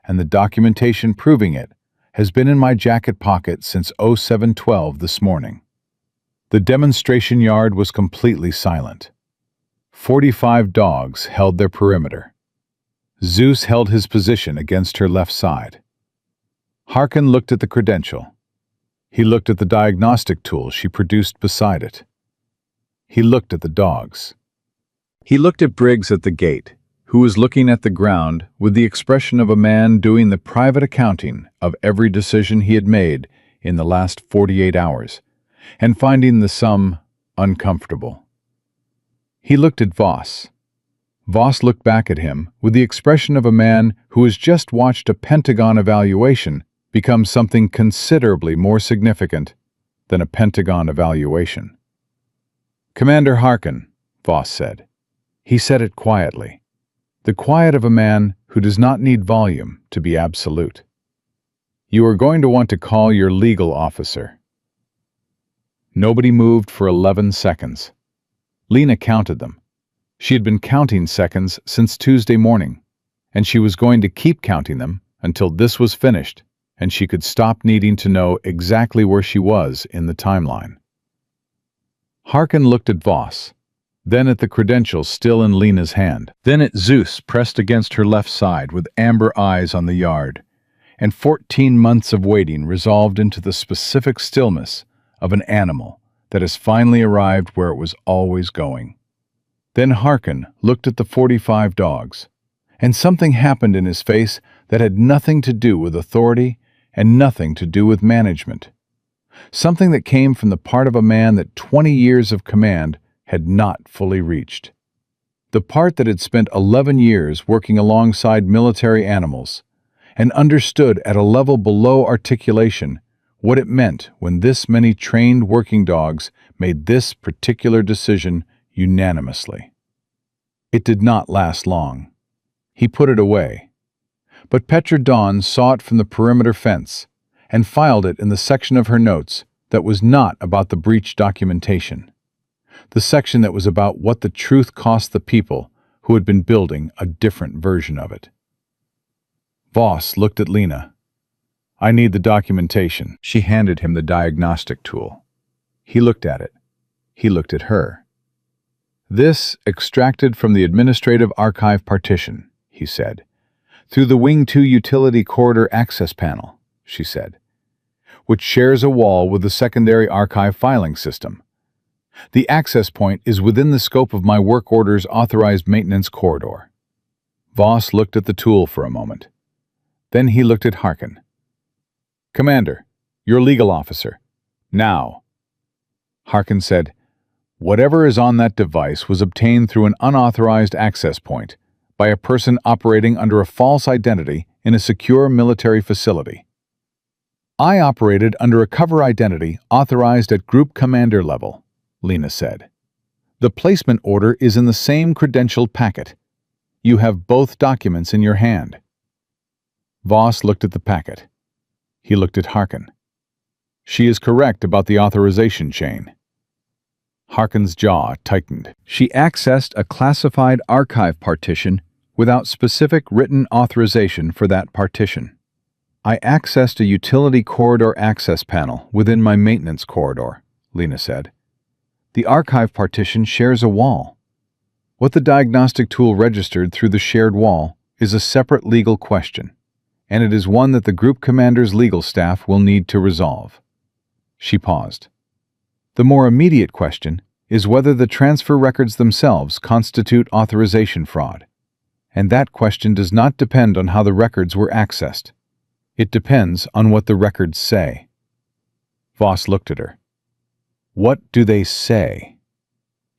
and the documentation proving it has been in my jacket pocket since 07:12 this morning." The demonstration yard was completely silent. 45 dogs held their perimeter. Zeus held his position against her left side. Harkin looked at the credential. He looked at the diagnostic tool she produced beside it. He looked at the dogs. He looked at Briggs at the gate, who was looking at the ground with the expression of a man doing the private accounting of every decision he had made in the last 48 hours, and finding the sum uncomfortable. He looked at Voss. Voss looked back at him with the expression of a man who has just watched a Pentagon evaluation become something considerably more significant than a Pentagon evaluation. "Commander Harkin," Voss said. He said it quietly, the quiet of a man who does not need volume to be absolute. "You are going to want to call your legal officer." Nobody moved for 11 seconds. Lena counted them. She had been counting seconds since Tuesday morning, and she was going to keep counting them until this was finished and she could stop needing to know exactly where she was in the timeline. Harkin looked at Voss, then at the credentials still in Lena's hand, then at Zeus pressed against her left side with amber eyes on the yard, and 14 months of waiting resolved into the specific stillness of an animal that has finally arrived where it was always going. Then Harkin looked at the 45 dogs, and something happened in his face that had nothing to do with authority and nothing to do with management. Something that came from the part of a man that 20 years of command had not fully reached. The part that had spent 11 years working alongside military animals and understood at a level below articulation what it meant when this many trained working dogs made this particular decision unanimously. It did not last long. He put it away. But Petra Dawn saw it from the perimeter fence and filed it in the section of her notes that was not about the breach documentation, the section that was about what the truth cost the people who had been building a different version of it. Voss looked at Lena. "I need the documentation." She handed him the diagnostic tool. He looked at it. He looked at her. "This extracted from the administrative archive partition," he said. "Through the Wing 2 utility corridor access panel," she said, "which shares a wall with the secondary archive filing system. The access point is within the scope of my work order's authorized maintenance corridor." Voss looked at the tool for a moment. Then he looked at Harkin. "Commander, your legal officer. Now." Harkin said, "Whatever is on that device was obtained through an unauthorized access point by a person operating under a false identity in a secure military facility. I operated under a cover identity authorized at group commander level," Lena said. "The placement order is in the same credentialed packet. You have both documents in your hand." Voss looked at the packet. He looked at Harkin. "She is correct about the authorization chain." Harkin's jaw tightened. "She accessed a classified archive partition without specific written authorization for that partition. I accessed a utility corridor access panel within my maintenance corridor," Lena said. "The archive partition shares a wall. What the diagnostic tool registered through the shared wall is a separate legal question, and it is one that the group commander's legal staff will need to resolve." She paused. "The more immediate question is whether the transfer records themselves constitute authorization fraud. And that question does not depend on how the records were accessed. It depends on what the records say." Voss looked at her. "What do they say?"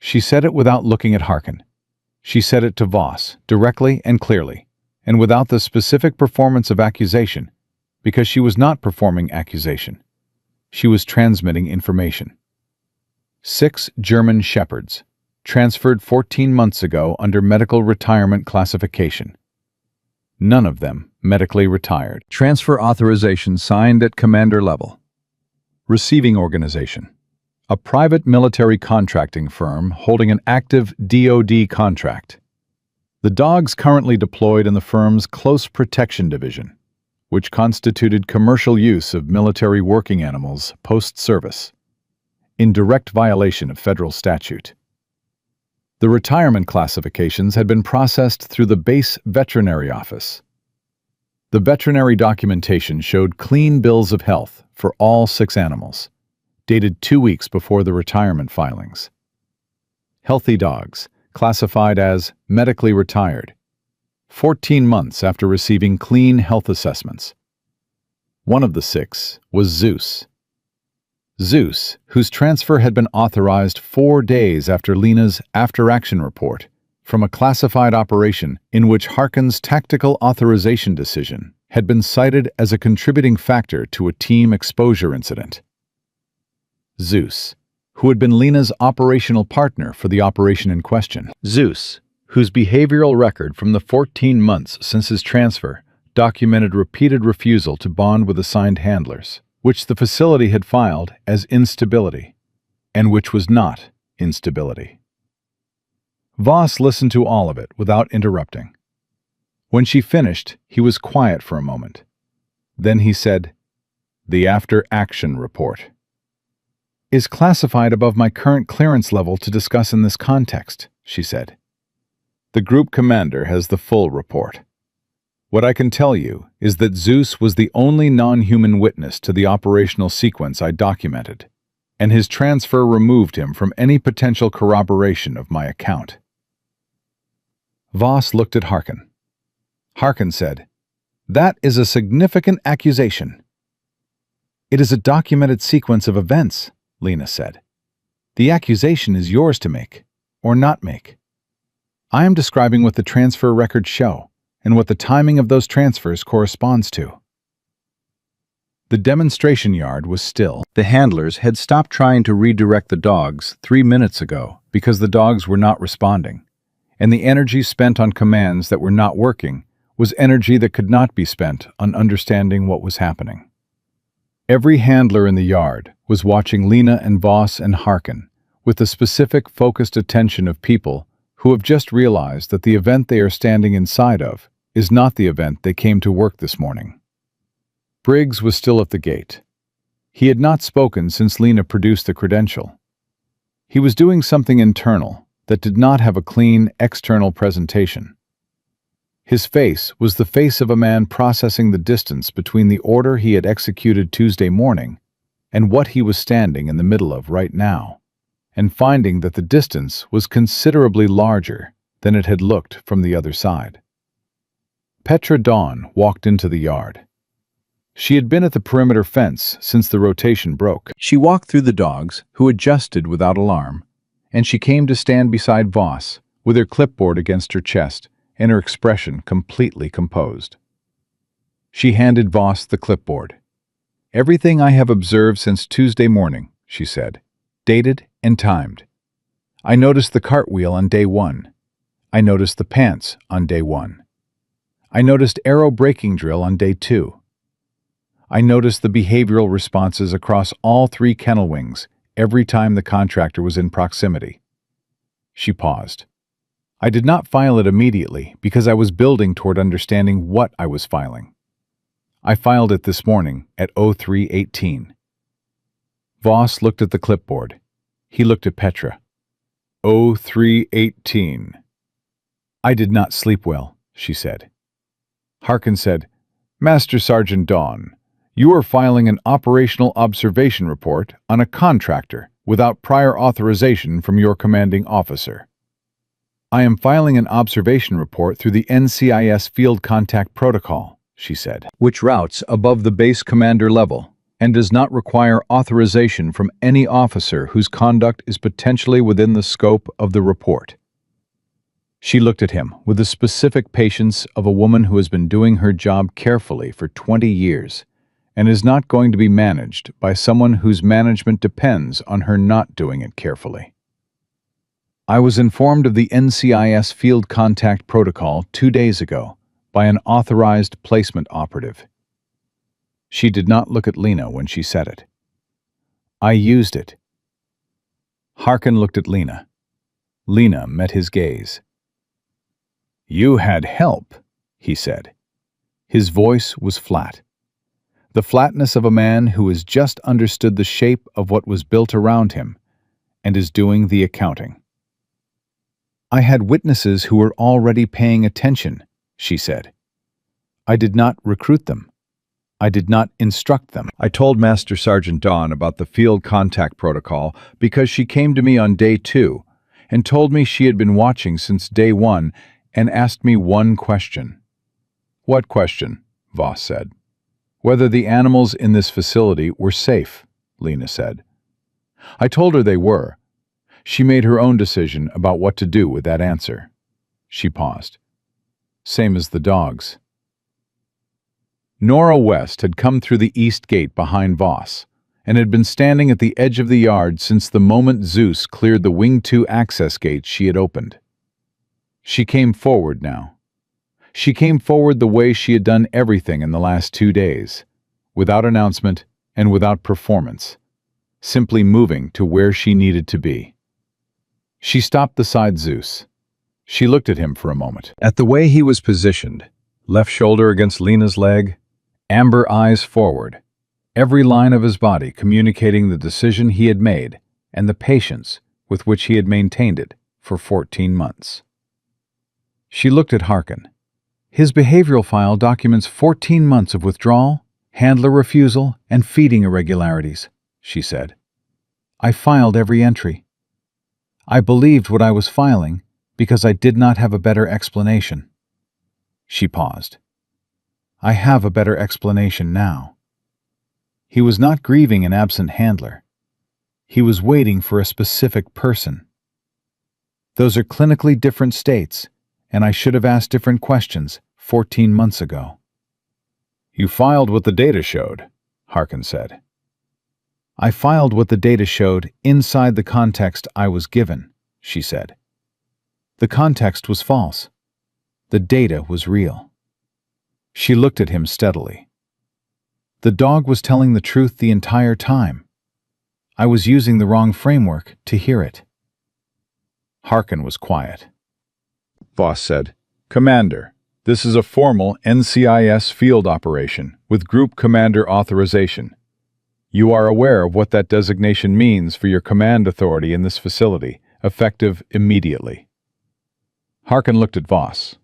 She said it without looking at Harkin. She said it to Voss, directly and clearly, and without the specific performance of accusation, because she was not performing accusation. She was transmitting information. 6 German shepherds, transferred 14 months ago under medical retirement classification. None of them medically retired. Transfer authorization signed at commander level. Receiving organization: a private military contracting firm holding an active DoD contract. The dogs currently deployed in the firm's Close Protection Division, which constituted commercial use of military working animals post-service, in direct violation of federal statute. The retirement classifications had been processed through the base veterinary office. The veterinary documentation showed clean bills of health for all 6 animals, dated 2 weeks before the retirement filings. Healthy dogs, classified as medically retired, 14 months after receiving clean health assessments. One of the 6 was Zeus. Zeus, whose transfer had been authorized 4 days after Lena's after-action report from a classified operation in which Harkin's tactical authorization decision had been cited as a contributing factor to a team exposure incident. Zeus, who had been Lena's operational partner for the operation in question. Zeus, whose behavioral record from the 14 months since his transfer documented repeated refusal to bond with assigned handlers, which the facility had filed as instability, and which was not instability. Voss listened to all of it without interrupting. When she finished, he was quiet for a moment. Then he said, "The after-action report is classified above my current clearance level to discuss in this context," she said. "The group commander has the full report. What I can tell you is that Zeus was the only non-human witness to the operational sequence I documented, and his transfer removed him from any potential corroboration of my account." Voss looked at Harkin. Harkin said, "That is a significant accusation." "It is a documented sequence of events," Lena said. "The accusation is yours to make, or not make. I am describing what the transfer records show, and what the timing of those transfers corresponds to." The demonstration yard was still. The handlers had stopped trying to redirect the dogs 3 minutes ago because the dogs were not responding, and the energy spent on commands that were not working was energy that could not be spent on understanding what was happening. Every handler in the yard was watching Lena and Voss and Harkin with the specific focused attention of people who have just realized that the event they are standing inside of is not the event they came to work this morning. Briggs was still at the gate. He had not spoken since Lena produced the credential. He was doing something internal that did not have a clean external presentation. His face was the face of a man processing the distance between the order he had executed Tuesday morning and what he was standing in the middle of right now, and finding that the distance was considerably larger than it had looked from the other side. Petra Dawn walked into the yard. She had been at the perimeter fence since the rotation broke. She walked through the dogs, who adjusted without alarm, and she came to stand beside Voss, with her clipboard against her chest and her expression completely composed. She handed Voss the clipboard. "Everything I have observed since Tuesday morning," she said, "dated and timed. I noticed the cartwheel on day 1. I noticed the pants on day 1. I noticed arrow braking drill on day 2. I noticed the behavioral responses across all 3 kennel wings every time the contractor was in proximity." She paused. "I did not file it immediately because I was building toward understanding what I was filing. I filed it this morning at 03:18. Voss looked at the clipboard. He looked at Petra. 03:18. "I did not sleep well," she said. Harkin said, "Master Sergeant Dawn, you are filing an operational observation report on a contractor without prior authorization from your commanding officer." "I am filing an observation report through the NCIS Field Contact Protocol," she said, "which routes above the base commander level and does not require authorization from any officer whose conduct is potentially within the scope of the report." She looked at him with the specific patience of a woman who has been doing her job carefully for 20 years and is not going to be managed by someone whose management depends on her not doing it carefully. "I was informed of the NCIS Field Contact Protocol 2 days ago by an authorized placement operative." She did not look at Lena when she said it. "I used it." Harkin looked at Lena. Lena met his gaze. "You had help," he said. His voice was flat. The flatness of a man who has just understood the shape of what was built around him and is doing the accounting. I had witnesses who were already paying attention, she said. I did not recruit them. I did not instruct them. I told Master Sergeant Dawn about the field contact protocol because she came to me on day 2 and told me she had been watching since day 1 and asked me one question. What question? Voss said. Whether the animals in this facility were safe, Lena said. I told her they were. She made her own decision about what to do with that answer. She paused. Same as the dogs. Nora West had come through the east gate behind Voss and had been standing at the edge of the yard since the moment Zeus cleared the Wing 2 access gate she had opened. She came forward now. She came forward the way she had done everything in the last 2 days, without announcement and without performance, simply moving to where she needed to be. She stopped beside Zeus. She looked at him for a moment. At the way he was positioned, left shoulder against Lena's leg, amber eyes forward, every line of his body communicating the decision he had made and the patience with which he had maintained it for 14 months. She looked at Harkin. His behavioral file documents 14 months of withdrawal, handler refusal, and feeding irregularities, she said. I filed every entry. I believed what I was filing because I did not have a better explanation. She paused. I have a better explanation now. He was not grieving an absent handler. He was waiting for a specific person. Those are clinically different states, and I should have asked different questions 14 months ago. You filed what the data showed, Harkin said. I filed what the data showed inside the context I was given, she said. The context was false. The data was real. She looked at him steadily. The dog was telling the truth the entire time. I was using the wrong framework to hear it. Harkin was quiet. Voss said, Commander, this is a formal NCIS field operation with Group Commander authorization. You are aware of what that designation means for your command authority in this facility, effective immediately. Harkin looked at Voss.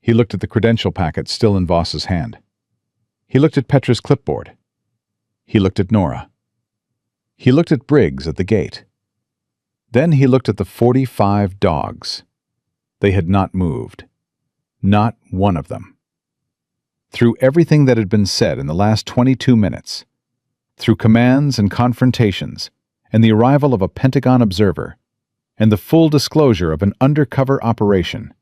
He looked at the credential packet still in Voss's hand. He looked at Petra's clipboard. He looked at Nora. He looked at Briggs at the gate. Then he looked at the 45 dogs. They had not moved. Not one of them. Through everything that had been said in the last 22 minutes, through commands and confrontations, and the arrival of a Pentagon observer, and the full disclosure of an undercover operation,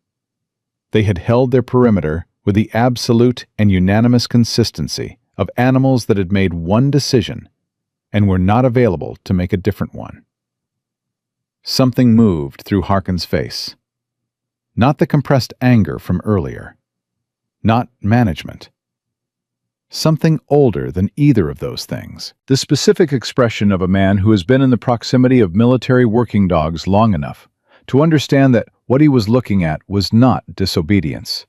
they had held their perimeter with the absolute and unanimous consistency of animals that had made one decision and were not available to make a different one. Something moved through Harkin's face. Not the compressed anger from earlier. Not management. Something older than either of those things. The specific expression of a man who has been in the proximity of military working dogs long enough to understand that what he was looking at was not disobedience.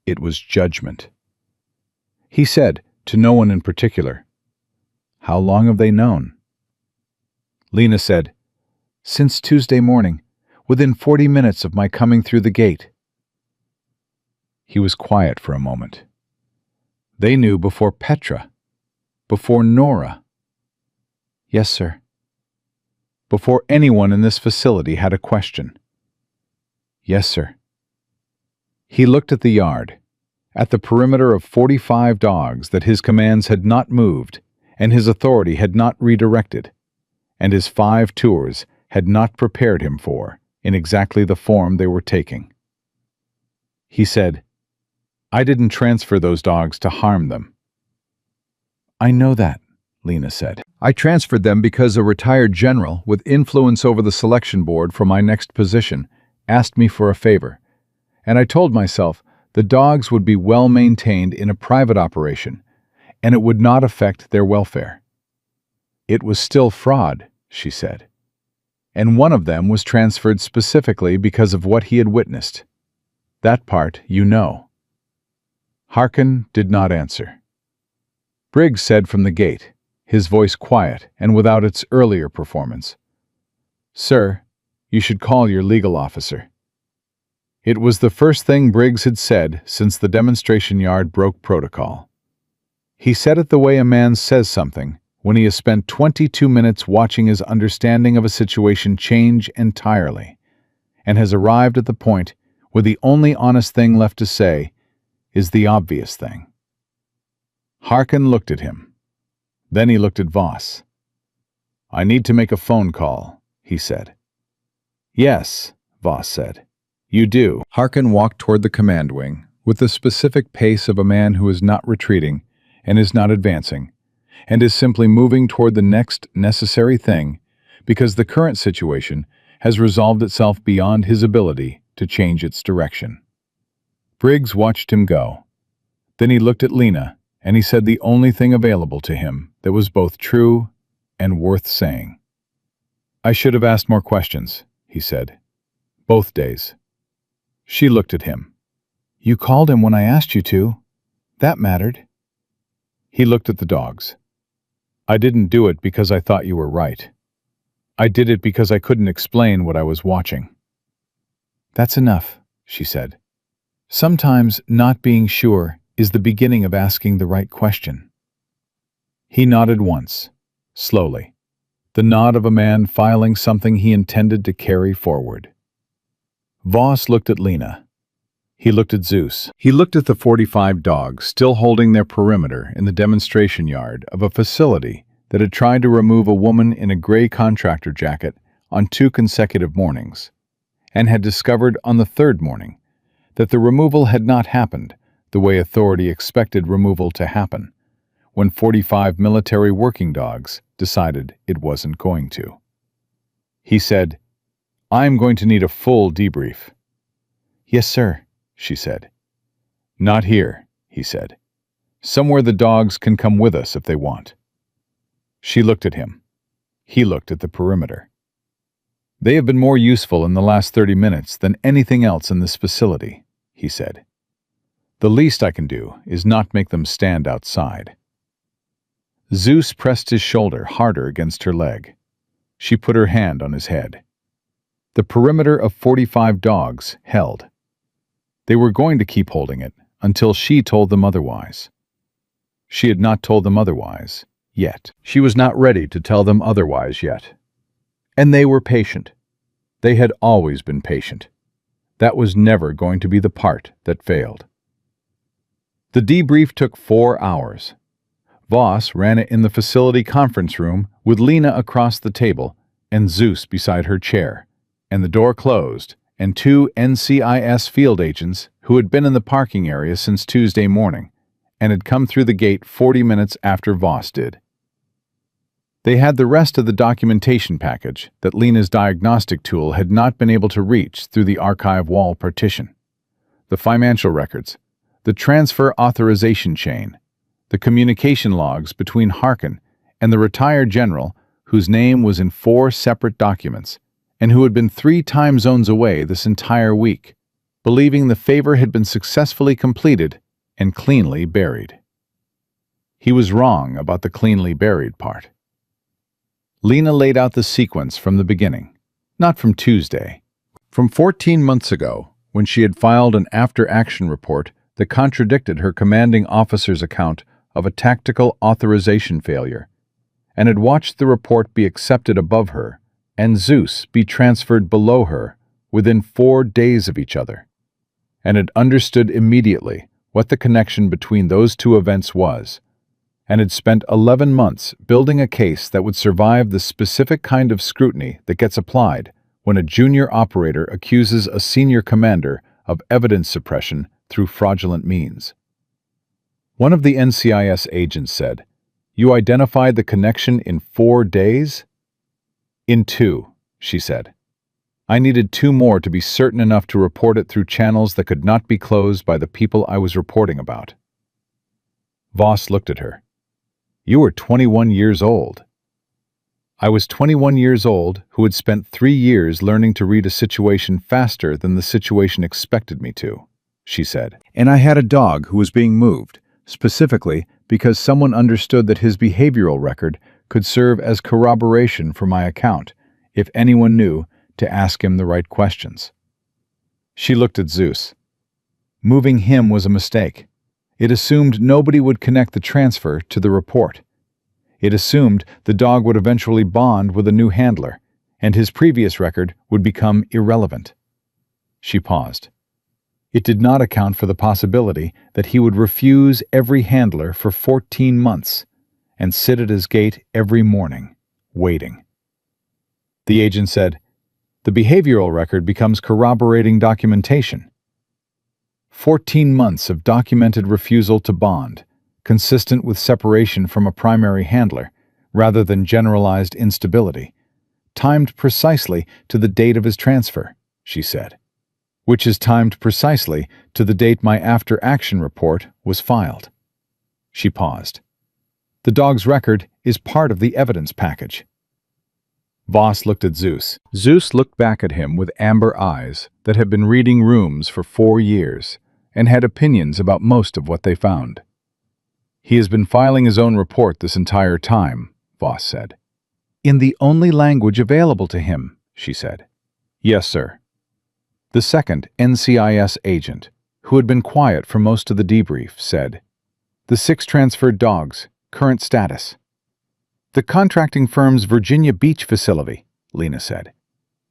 It was judgment. He said, to no one in particular, How long have they known? Lena said, Since Tuesday morning, within 40 minutes of my coming through the gate. He was quiet for a moment. They knew before Petra, before Nora. Yes, sir. Before anyone in this facility had a question. Yes, sir. He looked at the yard, at the perimeter of 45 dogs that his commands had not moved and his authority had not redirected, and his 5 tours had not prepared him for in exactly the form they were taking. He said, I didn't transfer those dogs to harm them. I know that, Lena said. I transferred them because a retired general with influence over the selection board for my next position asked me for a favor, and I told myself the dogs would be well maintained in a private operation, and it would not affect their welfare. It was still fraud, she said, and one of them was transferred specifically because of what he had witnessed. That part you know. Harkin did not answer. Briggs said from the gate, his voice quiet and without its earlier performance, Sir, you should call your legal officer. It was the first thing Briggs had said since the demonstration yard broke protocol. He said it the way a man says something when he has spent 22 minutes watching his understanding of a situation change entirely, and has arrived at the point where the only honest thing left to say is the obvious thing. Harkin looked at him. Then he looked at Voss. "I need to make a phone call," he said. "Yes," Voss said. "You do." Harkin walked toward the command wing with the specific pace of a man who is not retreating and is not advancing, and is simply moving toward the next necessary thing because the current situation has resolved itself beyond his ability to change its direction. Briggs watched him go. Then he looked at Lena, and he said the only thing available to him that was both true and worth saying. "I should have asked more questions," he said. "Both days." She looked at him. "You called him when I asked you to. That mattered." He looked at the dogs. "I didn't do it because I thought you were right. I did it because I couldn't explain what I was watching." "That's enough," she said. "Sometimes not being sure is the beginning of asking the right question." He nodded once, slowly, the nod of a man filing something he intended to carry forward. Voss looked at Lena. He looked at Zeus. He looked at the 45 dogs still holding their perimeter in the demonstration yard of a facility that had tried to remove a woman in a gray contractor jacket on 2 consecutive mornings, and had discovered on the 3rd morning that the removal had not happened the way authority expected removal to happen, when 45 military working dogs decided it wasn't going to. He said, "I'm going to need a full debrief." "Yes, sir," she said. "Not here," he said. "Somewhere the dogs can come with us if they want." She looked at him. He looked at the perimeter. "They have been more useful in the last 30 minutes than anything else in this facility," he said. "The least I can do is not make them stand outside." Zeus pressed his shoulder harder against her leg. She put her hand on his head. The perimeter of 45 dogs held. They were going to keep holding it until she told them otherwise. She had not told them otherwise yet. She was not ready to tell them otherwise yet. And they were patient. They had always been patient. That was never going to be the part that failed. The debrief took 4 hours. Voss ran it in the facility conference room with Lena across the table and Zeus beside her chair, and the door closed, and 2 NCIS field agents who had been in the parking area since Tuesday morning and had come through the gate 40 minutes after Voss did. They had the rest of the documentation package that Lena's diagnostic tool had not been able to reach through the archive wall partition. The financial records, the transfer authorization chain, the communication logs between Harkin and the retired general whose name was in 4 separate documents and who had been 3 time zones away this entire week, believing the favor had been successfully completed and cleanly buried. He was wrong about the cleanly buried part. Lena laid out the sequence from the beginning, not from Tuesday, from 14 months ago, when she had filed an after-action report that contradicted her commanding officer's account of a tactical authorization failure, and had watched the report be accepted above her and Zeus be transferred below her within 4 days of each other, and had understood immediately what the connection between those 2 events was, and had spent 11 months building a case that would survive the specific kind of scrutiny that gets applied when a junior operator accuses a senior commander of evidence suppression through fraudulent means. One of the NCIS agents said, "You identified the connection in 4 days?" "In 2, she said. "I needed 2 more to be certain enough to report it through channels that could not be closed by the people I was reporting about." Voss looked at her. "You were 21 years old." "I was 21 years old who had spent 3 years learning to read a situation faster than the situation expected me to," she said. "And I had a dog who was being moved, specifically because someone understood that his behavioral record could serve as corroboration for my account, if anyone knew to ask him the right questions." She looked at Zeus. Moving him was a mistake. It assumed nobody would connect the transfer to the report. It assumed the dog would eventually bond with a new handler, and his previous record would become irrelevant. She paused. It did not account for the possibility that he would refuse every handler for 14 months and sit at his gate every morning, waiting. The agent said, "The behavioral record becomes corroborating documentation." 14 months of documented refusal to bond, consistent with separation from a primary handler, rather than generalized instability, timed precisely to the date of his transfer, she said, which is timed precisely to the date my after-action report was filed. She paused. The dog's record is part of the evidence package. Voss looked at Zeus. Zeus looked back at him with amber eyes that had been reading rooms for 4 years and had opinions about most of what they found. "He has been filing his own report this entire time," Voss said. "In the only language available to him," she said. "Yes, sir." The second NCIS agent, who had been quiet for most of the debrief, said, "The 6 transferred dogs, current status." "The contracting firm's Virginia Beach facility," Lena said.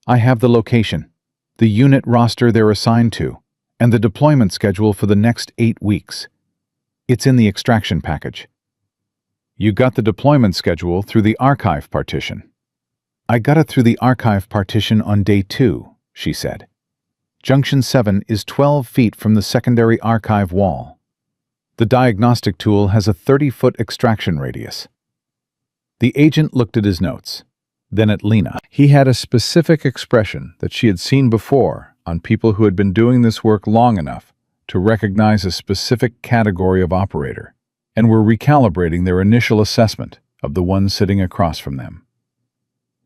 "I have the location, the unit roster they're assigned to, and the deployment schedule for the next 8 weeks. It's in the extraction package." "You got the deployment schedule through the archive partition." "I got it through the archive partition on day 2, she said. "Junction 7 is 12 feet from the secondary archive wall. The diagnostic tool has a 30-foot extraction radius." The agent looked at his notes, then at Lena. He had a specific expression that she had seen before on people who had been doing this work long enough to recognize a specific category of operator and were recalibrating their initial assessment of the one sitting across from them.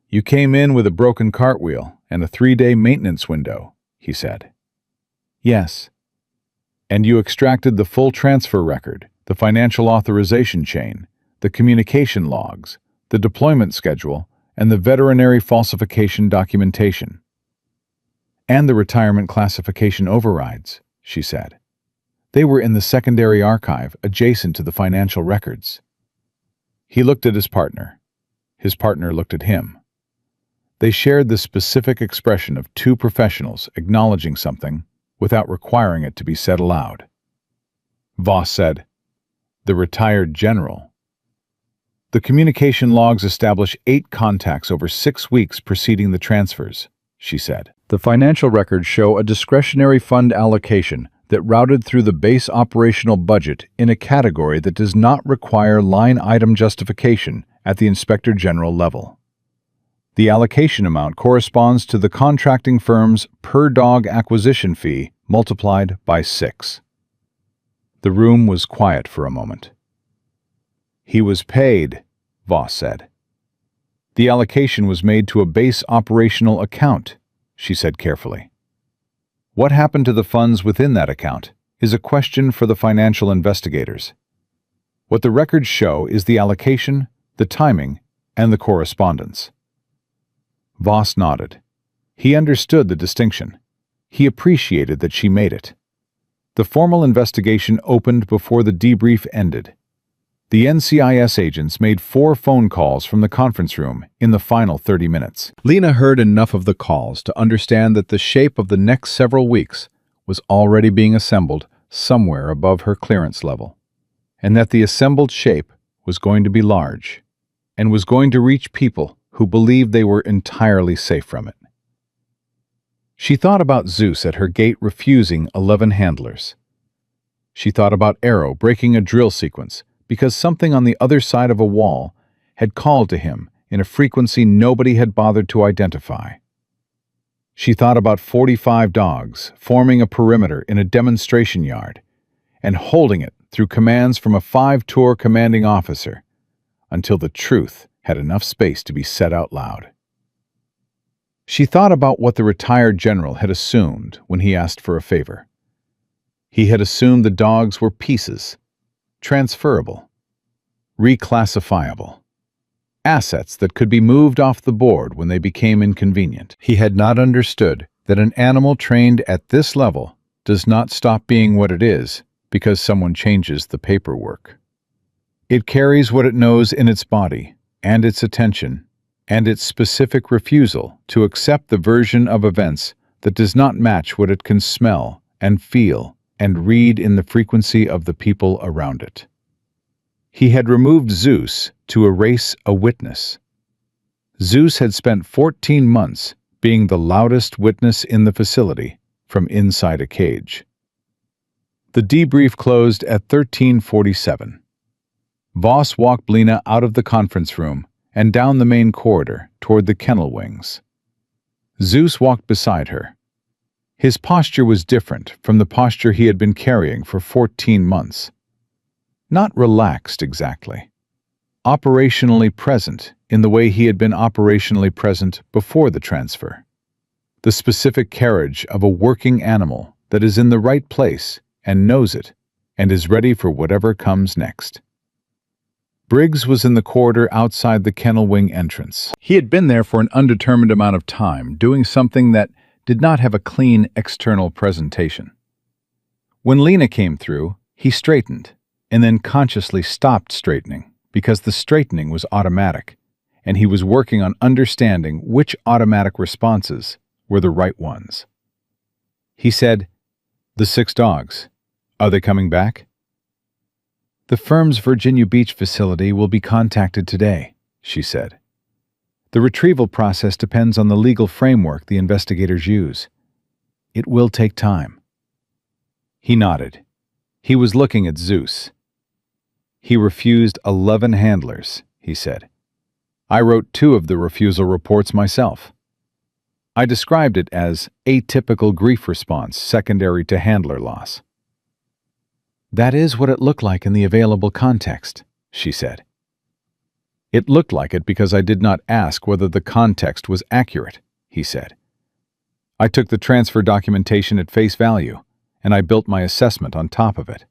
"You came in with a broken cartwheel and a 3-day maintenance window," he said. "Yes." "And you extracted the full transfer record, the financial authorization chain, the communication logs, the deployment schedule, and the veterinary falsification documentation." "And the retirement classification overrides," she said. "They were in the secondary archive adjacent to the financial records." He looked at his partner. His partner looked at him. They shared the specific expression of 2 professionals acknowledging something without requiring it to be said aloud. Voss said, "The retired general." "The communication logs establish 8 contacts over 6 weeks preceding the transfers," she said. "The financial records show a discretionary fund allocation that routed through the base operational budget in a category that does not require line item justification at the Inspector General level. The allocation amount corresponds to the contracting firm's per-dog acquisition fee multiplied by 6. The room was quiet for a moment. "He was paid," Voss said. "The allocation was made to a base operational account," she said carefully. "What happened to the funds within that account is a question for the financial investigators. What the records show is the allocation, the timing, and the correspondence." Voss nodded. He understood the distinction. He appreciated that she made it. The formal investigation opened before the debrief ended. The NCIS agents made 4 phone calls from the conference room in the final 30 minutes. Lena heard enough of the calls to understand that the shape of the next several weeks was already being assembled somewhere above her clearance level, and that the assembled shape was going to be large, and was going to reach people who believed they were entirely safe from it. She thought about Zeus at her gate refusing 11 handlers. She thought about Arrow breaking a drill sequence because something on the other side of a wall had called to him in a frequency nobody had bothered to identify. She thought about 45 dogs forming a perimeter in a demonstration yard and holding it through commands from a 5-tour commanding officer until the truth had enough space to be said out loud. She thought about what the retired general had assumed when he asked for a favor. He had assumed the dogs were pieces, transferable, reclassifiable, assets that could be moved off the board when they became inconvenient. He had not understood that an animal trained at this level does not stop being what it is because someone changes the paperwork. It carries what it knows in its body, and its attention, and its specific refusal to accept the version of events that does not match what it can smell and feel and read in the frequency of the people around it. He had removed Zeus to erase a witness. Zeus had spent 14 months being the loudest witness in the facility from inside a cage. The debrief closed at 13:47. Voss walked Lena out of the conference room and down the main corridor toward the kennel wings. Zeus walked beside her. His posture was different from the posture he had been carrying for 14 months. Not relaxed exactly. Operationally present in the way he had been operationally present before the transfer. The specific carriage of a working animal that is in the right place and knows it and is ready for whatever comes next. Briggs was in the corridor outside the kennel wing entrance. He had been there for an undetermined amount of time, doing something that did not have a clean external presentation. When Lena came through, he straightened, and then consciously stopped straightening, because the straightening was automatic, and he was working on understanding which automatic responses were the right ones. He said, "The 6 dogs, are they coming back?" "The firm's Virginia Beach facility will be contacted today," she said. "The retrieval process depends on the legal framework the investigators use. It will take time." He nodded. He was looking at Zeus. "He refused 11 handlers," he said. "I wrote 2 of the refusal reports myself. I described it as atypical grief response secondary to handler loss." "That is what it looked like in the available context," she said. "It looked like it because I did not ask whether the context was accurate," he said. "I took the transfer documentation at face value, and I built my assessment on top of it."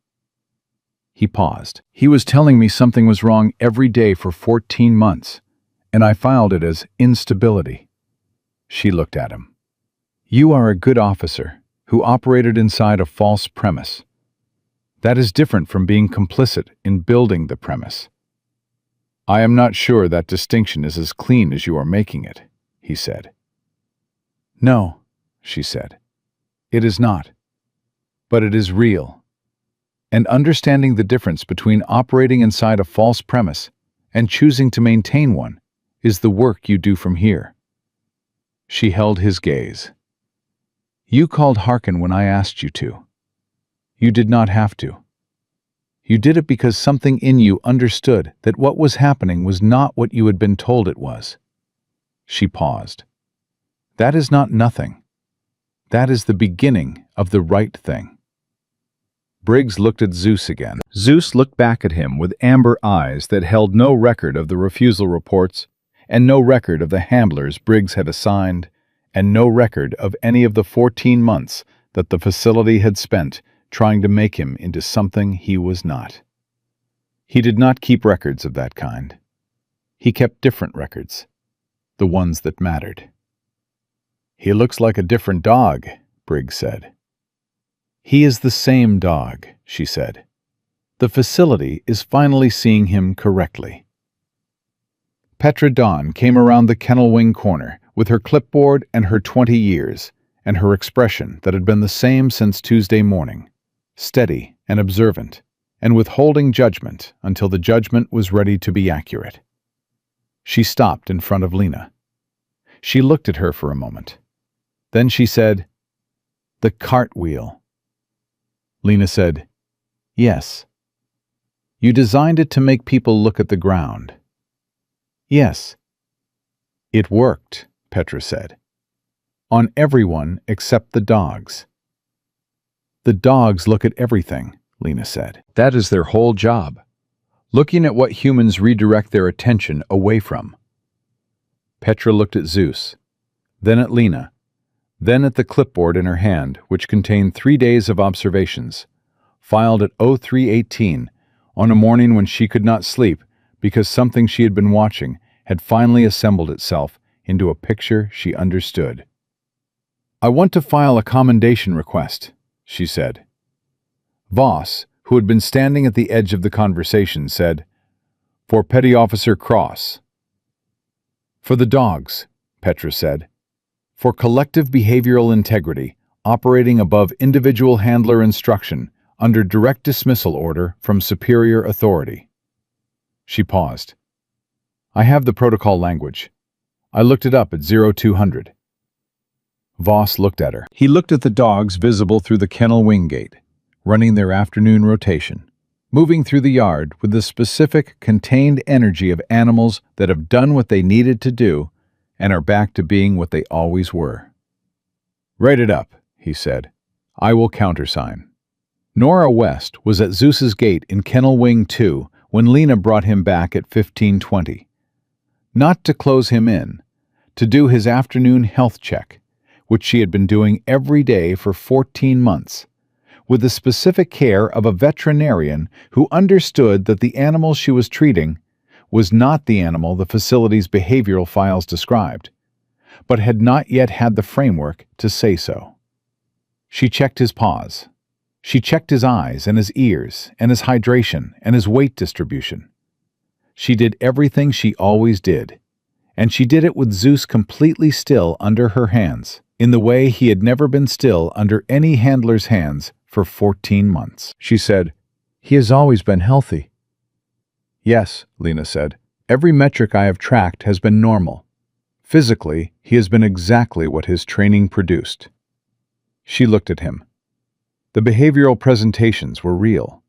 He paused. "He was telling me something was wrong every day for 14 months, and I filed it as instability." She looked at him. "You are a good officer who operated inside a false premise. That is different from being complicit in building the premise." "I am not sure that distinction is as clean as you are making it," he said. "No," she said. "It is not. But it is real. And understanding the difference between operating inside a false premise and choosing to maintain one is the work you do from here." She held his gaze. "You called Harkin when I asked you to. You did not have to. You did it because something in you understood that what was happening was not what you had been told it was." She paused. "That is not nothing. That is the beginning of the right thing." Briggs looked at Zeus again. Zeus looked back at him with amber eyes that held no record of the refusal reports and no record of the handlers Briggs had assigned and no record of any of the 14 months that the facility had spent trying to make him into something he was not. He did not keep records of that kind. He kept different records, the ones that mattered. "He looks like a different dog," Briggs said. "He is the same dog," she said. "The facility is finally seeing him correctly." Petra Dawn came around the kennel wing corner with her clipboard and her 20 years, and her expression that had been the same since Tuesday morning, steady and observant, and withholding judgment until the judgment was ready to be accurate. She stopped in front of Lena. She looked at her for a moment. Then she said, "The cartwheel." Lena said, "Yes." "You designed it to make people look at the ground." "Yes." "It worked," Petra said. "On everyone except the dogs." "The dogs look at everything," Lena said. "That is their whole job, looking at what humans redirect their attention away from." Petra looked at Zeus, then at Lena, then at the clipboard in her hand, which contained 3 days of observations, filed at 03:18 on a morning when she could not sleep because something she had been watching had finally assembled itself into a picture she understood. "I want to file a commendation request," she said. Voss, who had been standing at the edge of the conversation, said, "For Petty Officer Cross." "For the dogs," Petra said. "For collective behavioral integrity, operating above individual handler instruction, under direct dismissal order from superior authority." She paused. "I have the protocol language. I looked it up at 0200. Voss looked at her. He looked at the dogs visible through the kennel wing gate, running their afternoon rotation, moving through the yard with the specific, contained energy of animals that have done what they needed to do and are back to being what they always were. "Write it up," he said. "I will countersign." Nora West was at Zeus's gate in Kennel Wing 2 when Lena brought him back at 15:20. Not to close him in, to do his afternoon health check, which she had been doing every day for 14 months, with the specific care of a veterinarian who understood that the animal she was treating was not the animal the facility's behavioral files described, but had not yet had the framework to say so. She checked his paws. She checked his eyes and his ears and his hydration and his weight distribution. She did everything she always did, and she did it with Zeus completely still under her hands, in the way he had never been still under any handler's hands for 14 months. She said, "He has always been healthy." "Yes," Lena said. "Every metric I have tracked has been normal. Physically, he has been exactly what his training produced." She looked at him. The behavioral presentations were real.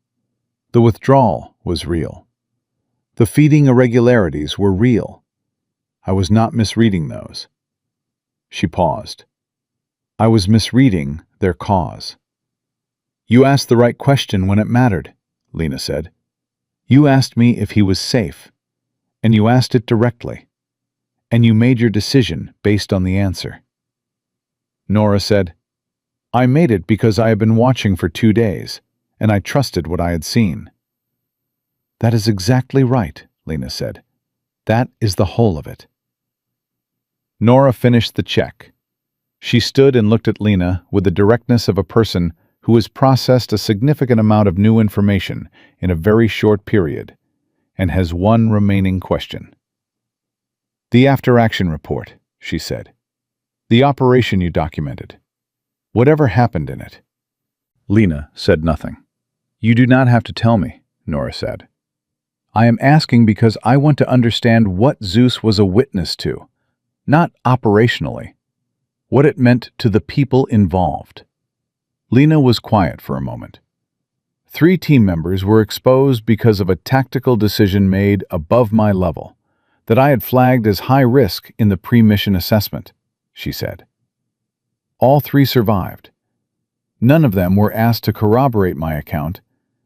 The withdrawal was real. The feeding irregularities were real. I was not misreading those. She paused. I was misreading their cause. "You asked the right question when it mattered," Lena said. "You asked me if he was safe, and you asked it directly, and you made your decision based on the answer." Nora said, "I made it because I had been watching for 2 days, and I trusted what I had seen." "That is exactly right," Lena said. "That is the whole of it." Nora finished the check. She stood and looked at Lena with the directness of a person who has processed a significant amount of new information in a very short period and has one remaining question. "The after-action report," she said. "The operation you documented. Whatever happened in it?" Lena said nothing. "You do not have to tell me," Nora said. "I am asking because I want to understand what Zeus was a witness to, not operationally, what it meant to the people involved." Lena was quiet for a moment. 3 team members were exposed because of a tactical decision made above my level that I had flagged as high risk in the pre-mission assessment, she said. All 3 survived. None of them were asked to corroborate my account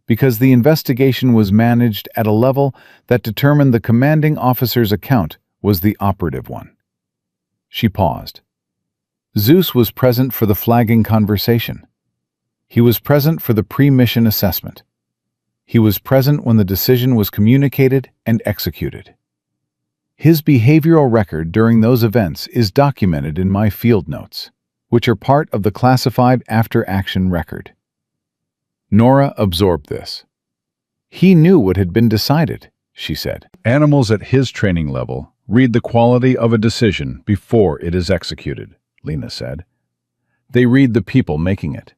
because the investigation was managed at a level that determined the commanding officer's account was the operative one. She paused. Zeus was present for the flagging conversation. He was present for the pre-mission assessment. He was present when the decision was communicated and executed. His behavioral record during those events is documented in my field notes, which are part of the classified after-action record. Nora absorbed this. "He knew what had been decided," she said. "Animals at his training level read the quality of a decision before it is executed," Lena said. "They read the people making it.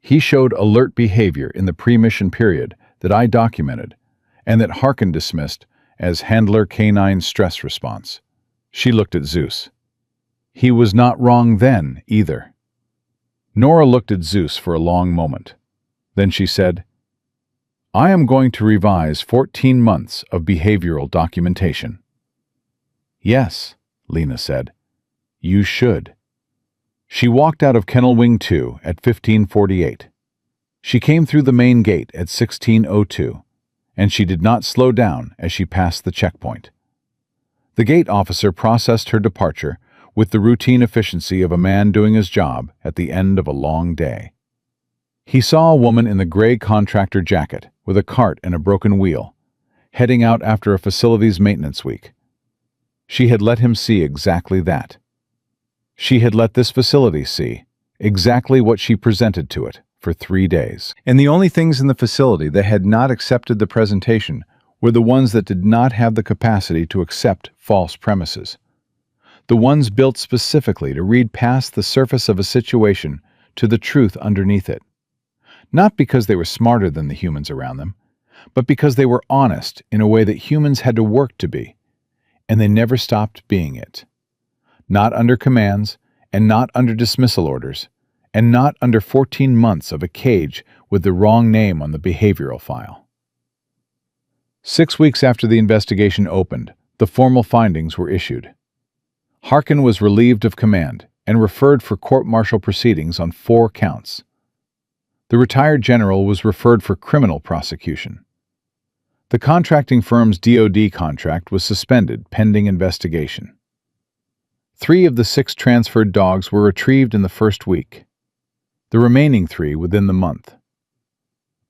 He showed alert behavior in the pre-mission period that I documented and that Harkin dismissed as handler canine stress response." She looked at Zeus. "He was not wrong then, either." Nora looked at Zeus for a long moment. Then she said, "I am going to revise 14 months of behavioral documentation." "Yes," Lena said. "You should." She walked out of Kennel Wing 2 at 15:48. She came through the main gate at 16:02, and she did not slow down as she passed the checkpoint. The gate officer processed her departure with the routine efficiency of a man doing his job at the end of a long day. He saw a woman in the gray contractor jacket with a cart and a broken wheel, heading out after a facilities maintenance week. She had let him see exactly that. She had let this facility see exactly what she presented to it for 3 days. And the only things in the facility that had not accepted the presentation were the ones that did not have the capacity to accept false premises. The ones built specifically to read past the surface of a situation to the truth underneath it. Not because they were smarter than the humans around them, but because they were honest in a way that humans had to work to be, and they never stopped being it. Not under commands, and not under dismissal orders, and not under 14 months of a cage with the wrong name on the behavioral file. 6 weeks after the investigation opened, the formal findings were issued. Harkin was relieved of command and referred for court-martial proceedings on 4 counts. The retired general was referred for criminal prosecution. The contracting firm's DoD contract was suspended pending investigation. 3 of the 6 transferred dogs were retrieved in the first week, the remaining 3 within the month.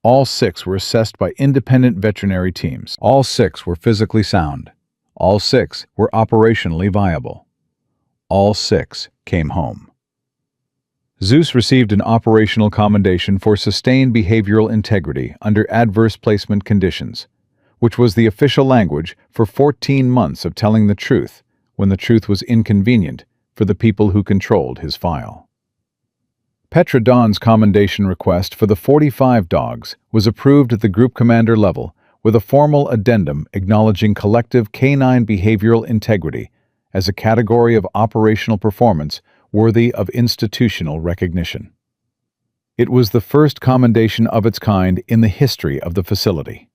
All 6 were assessed by independent veterinary teams. All 6 were physically sound. All 6 were operationally viable. All 6 came home. Zeus received an operational commendation for sustained behavioral integrity under adverse placement conditions, which was the official language for 14 months of telling the truth when the truth was inconvenient for the people who controlled his file. Petra Dawn's commendation request for the 45 dogs was approved at the group commander level with a formal addendum acknowledging collective canine behavioral integrity as a category of operational performance worthy of institutional recognition. It was the first commendation of its kind in the history of the facility.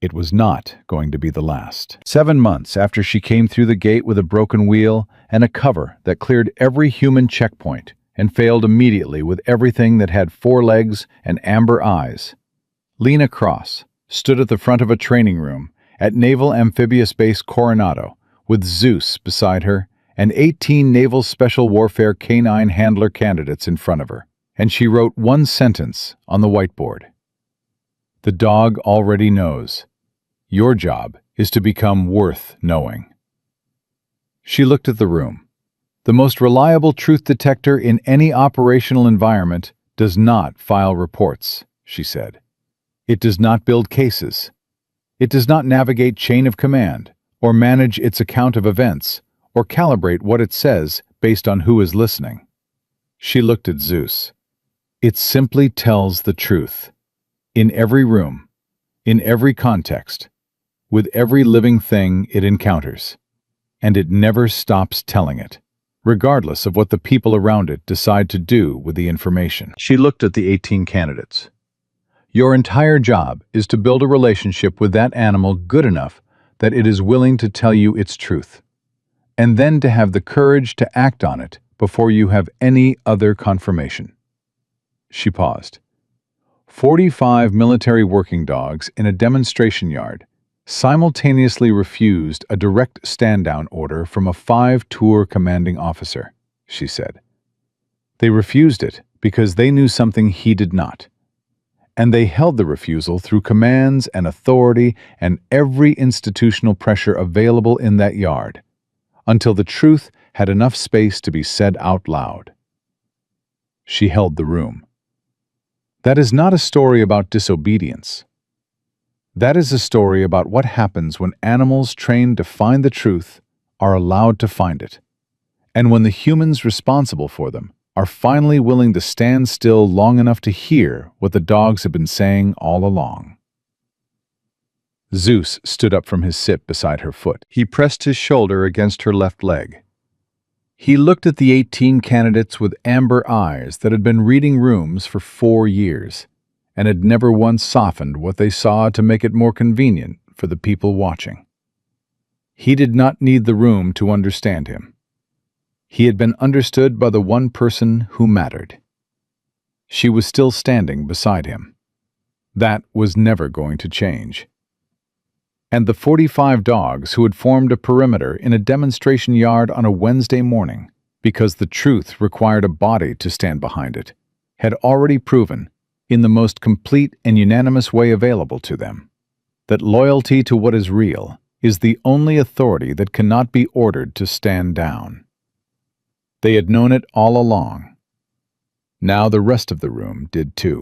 It was not going to be the last. 7 months after she came through the gate with a broken wheel and a cover that cleared every human checkpoint and failed immediately with everything that had 4 legs and amber eyes, Lena Cross stood at the front of a training room at Naval Amphibious Base Coronado with Zeus beside her and 18 Naval Special Warfare canine handler candidates in front of her, and she wrote 1 sentence on the whiteboard. The dog already knows. Your job is to become worth knowing. She looked at the room. The most reliable truth detector in any operational environment does not file reports, she said. It does not build cases. It does not navigate chain of command, or manage its account of events, or calibrate what it says based on who is listening. She looked at Zeus. It simply tells the truth. In every room, in every context, with every living thing it encounters. And it never stops telling it, regardless of what the people around it decide to do with the information. She looked at the 18 candidates. Your entire job is to build a relationship with that animal good enough that it is willing to tell you its truth, and then to have the courage to act on it before you have any other confirmation. She paused. 45 military working dogs in a demonstration yard simultaneously refused a direct stand-down order from a 5-tour commanding officer, she said. They refused it because they knew something he did not. And they held the refusal through commands and authority and every institutional pressure available in that yard, until the truth had enough space to be said out loud. She held the room. That is not a story about disobedience. That is a story about what happens when animals trained to find the truth are allowed to find it, and when the humans responsible for them are finally willing to stand still long enough to hear what the dogs have been saying all along. Zeus stood up from his sit beside her foot. He pressed his shoulder against her left leg. He looked at the 18 candidates with amber eyes that had been reading rooms for 4 years and had never once softened what they saw to make it more convenient for the people watching. He did not need the room to understand him. He had been understood by the one person who mattered. She was still standing beside him. That was never going to change. And the 45 dogs who had formed a perimeter in a demonstration yard on a Wednesday morning, because the truth required a body to stand behind it, had already proven, in the most complete and unanimous way available to them, that loyalty to what is real is the only authority that cannot be ordered to stand down. They had known it all along. Now the rest of the room did too.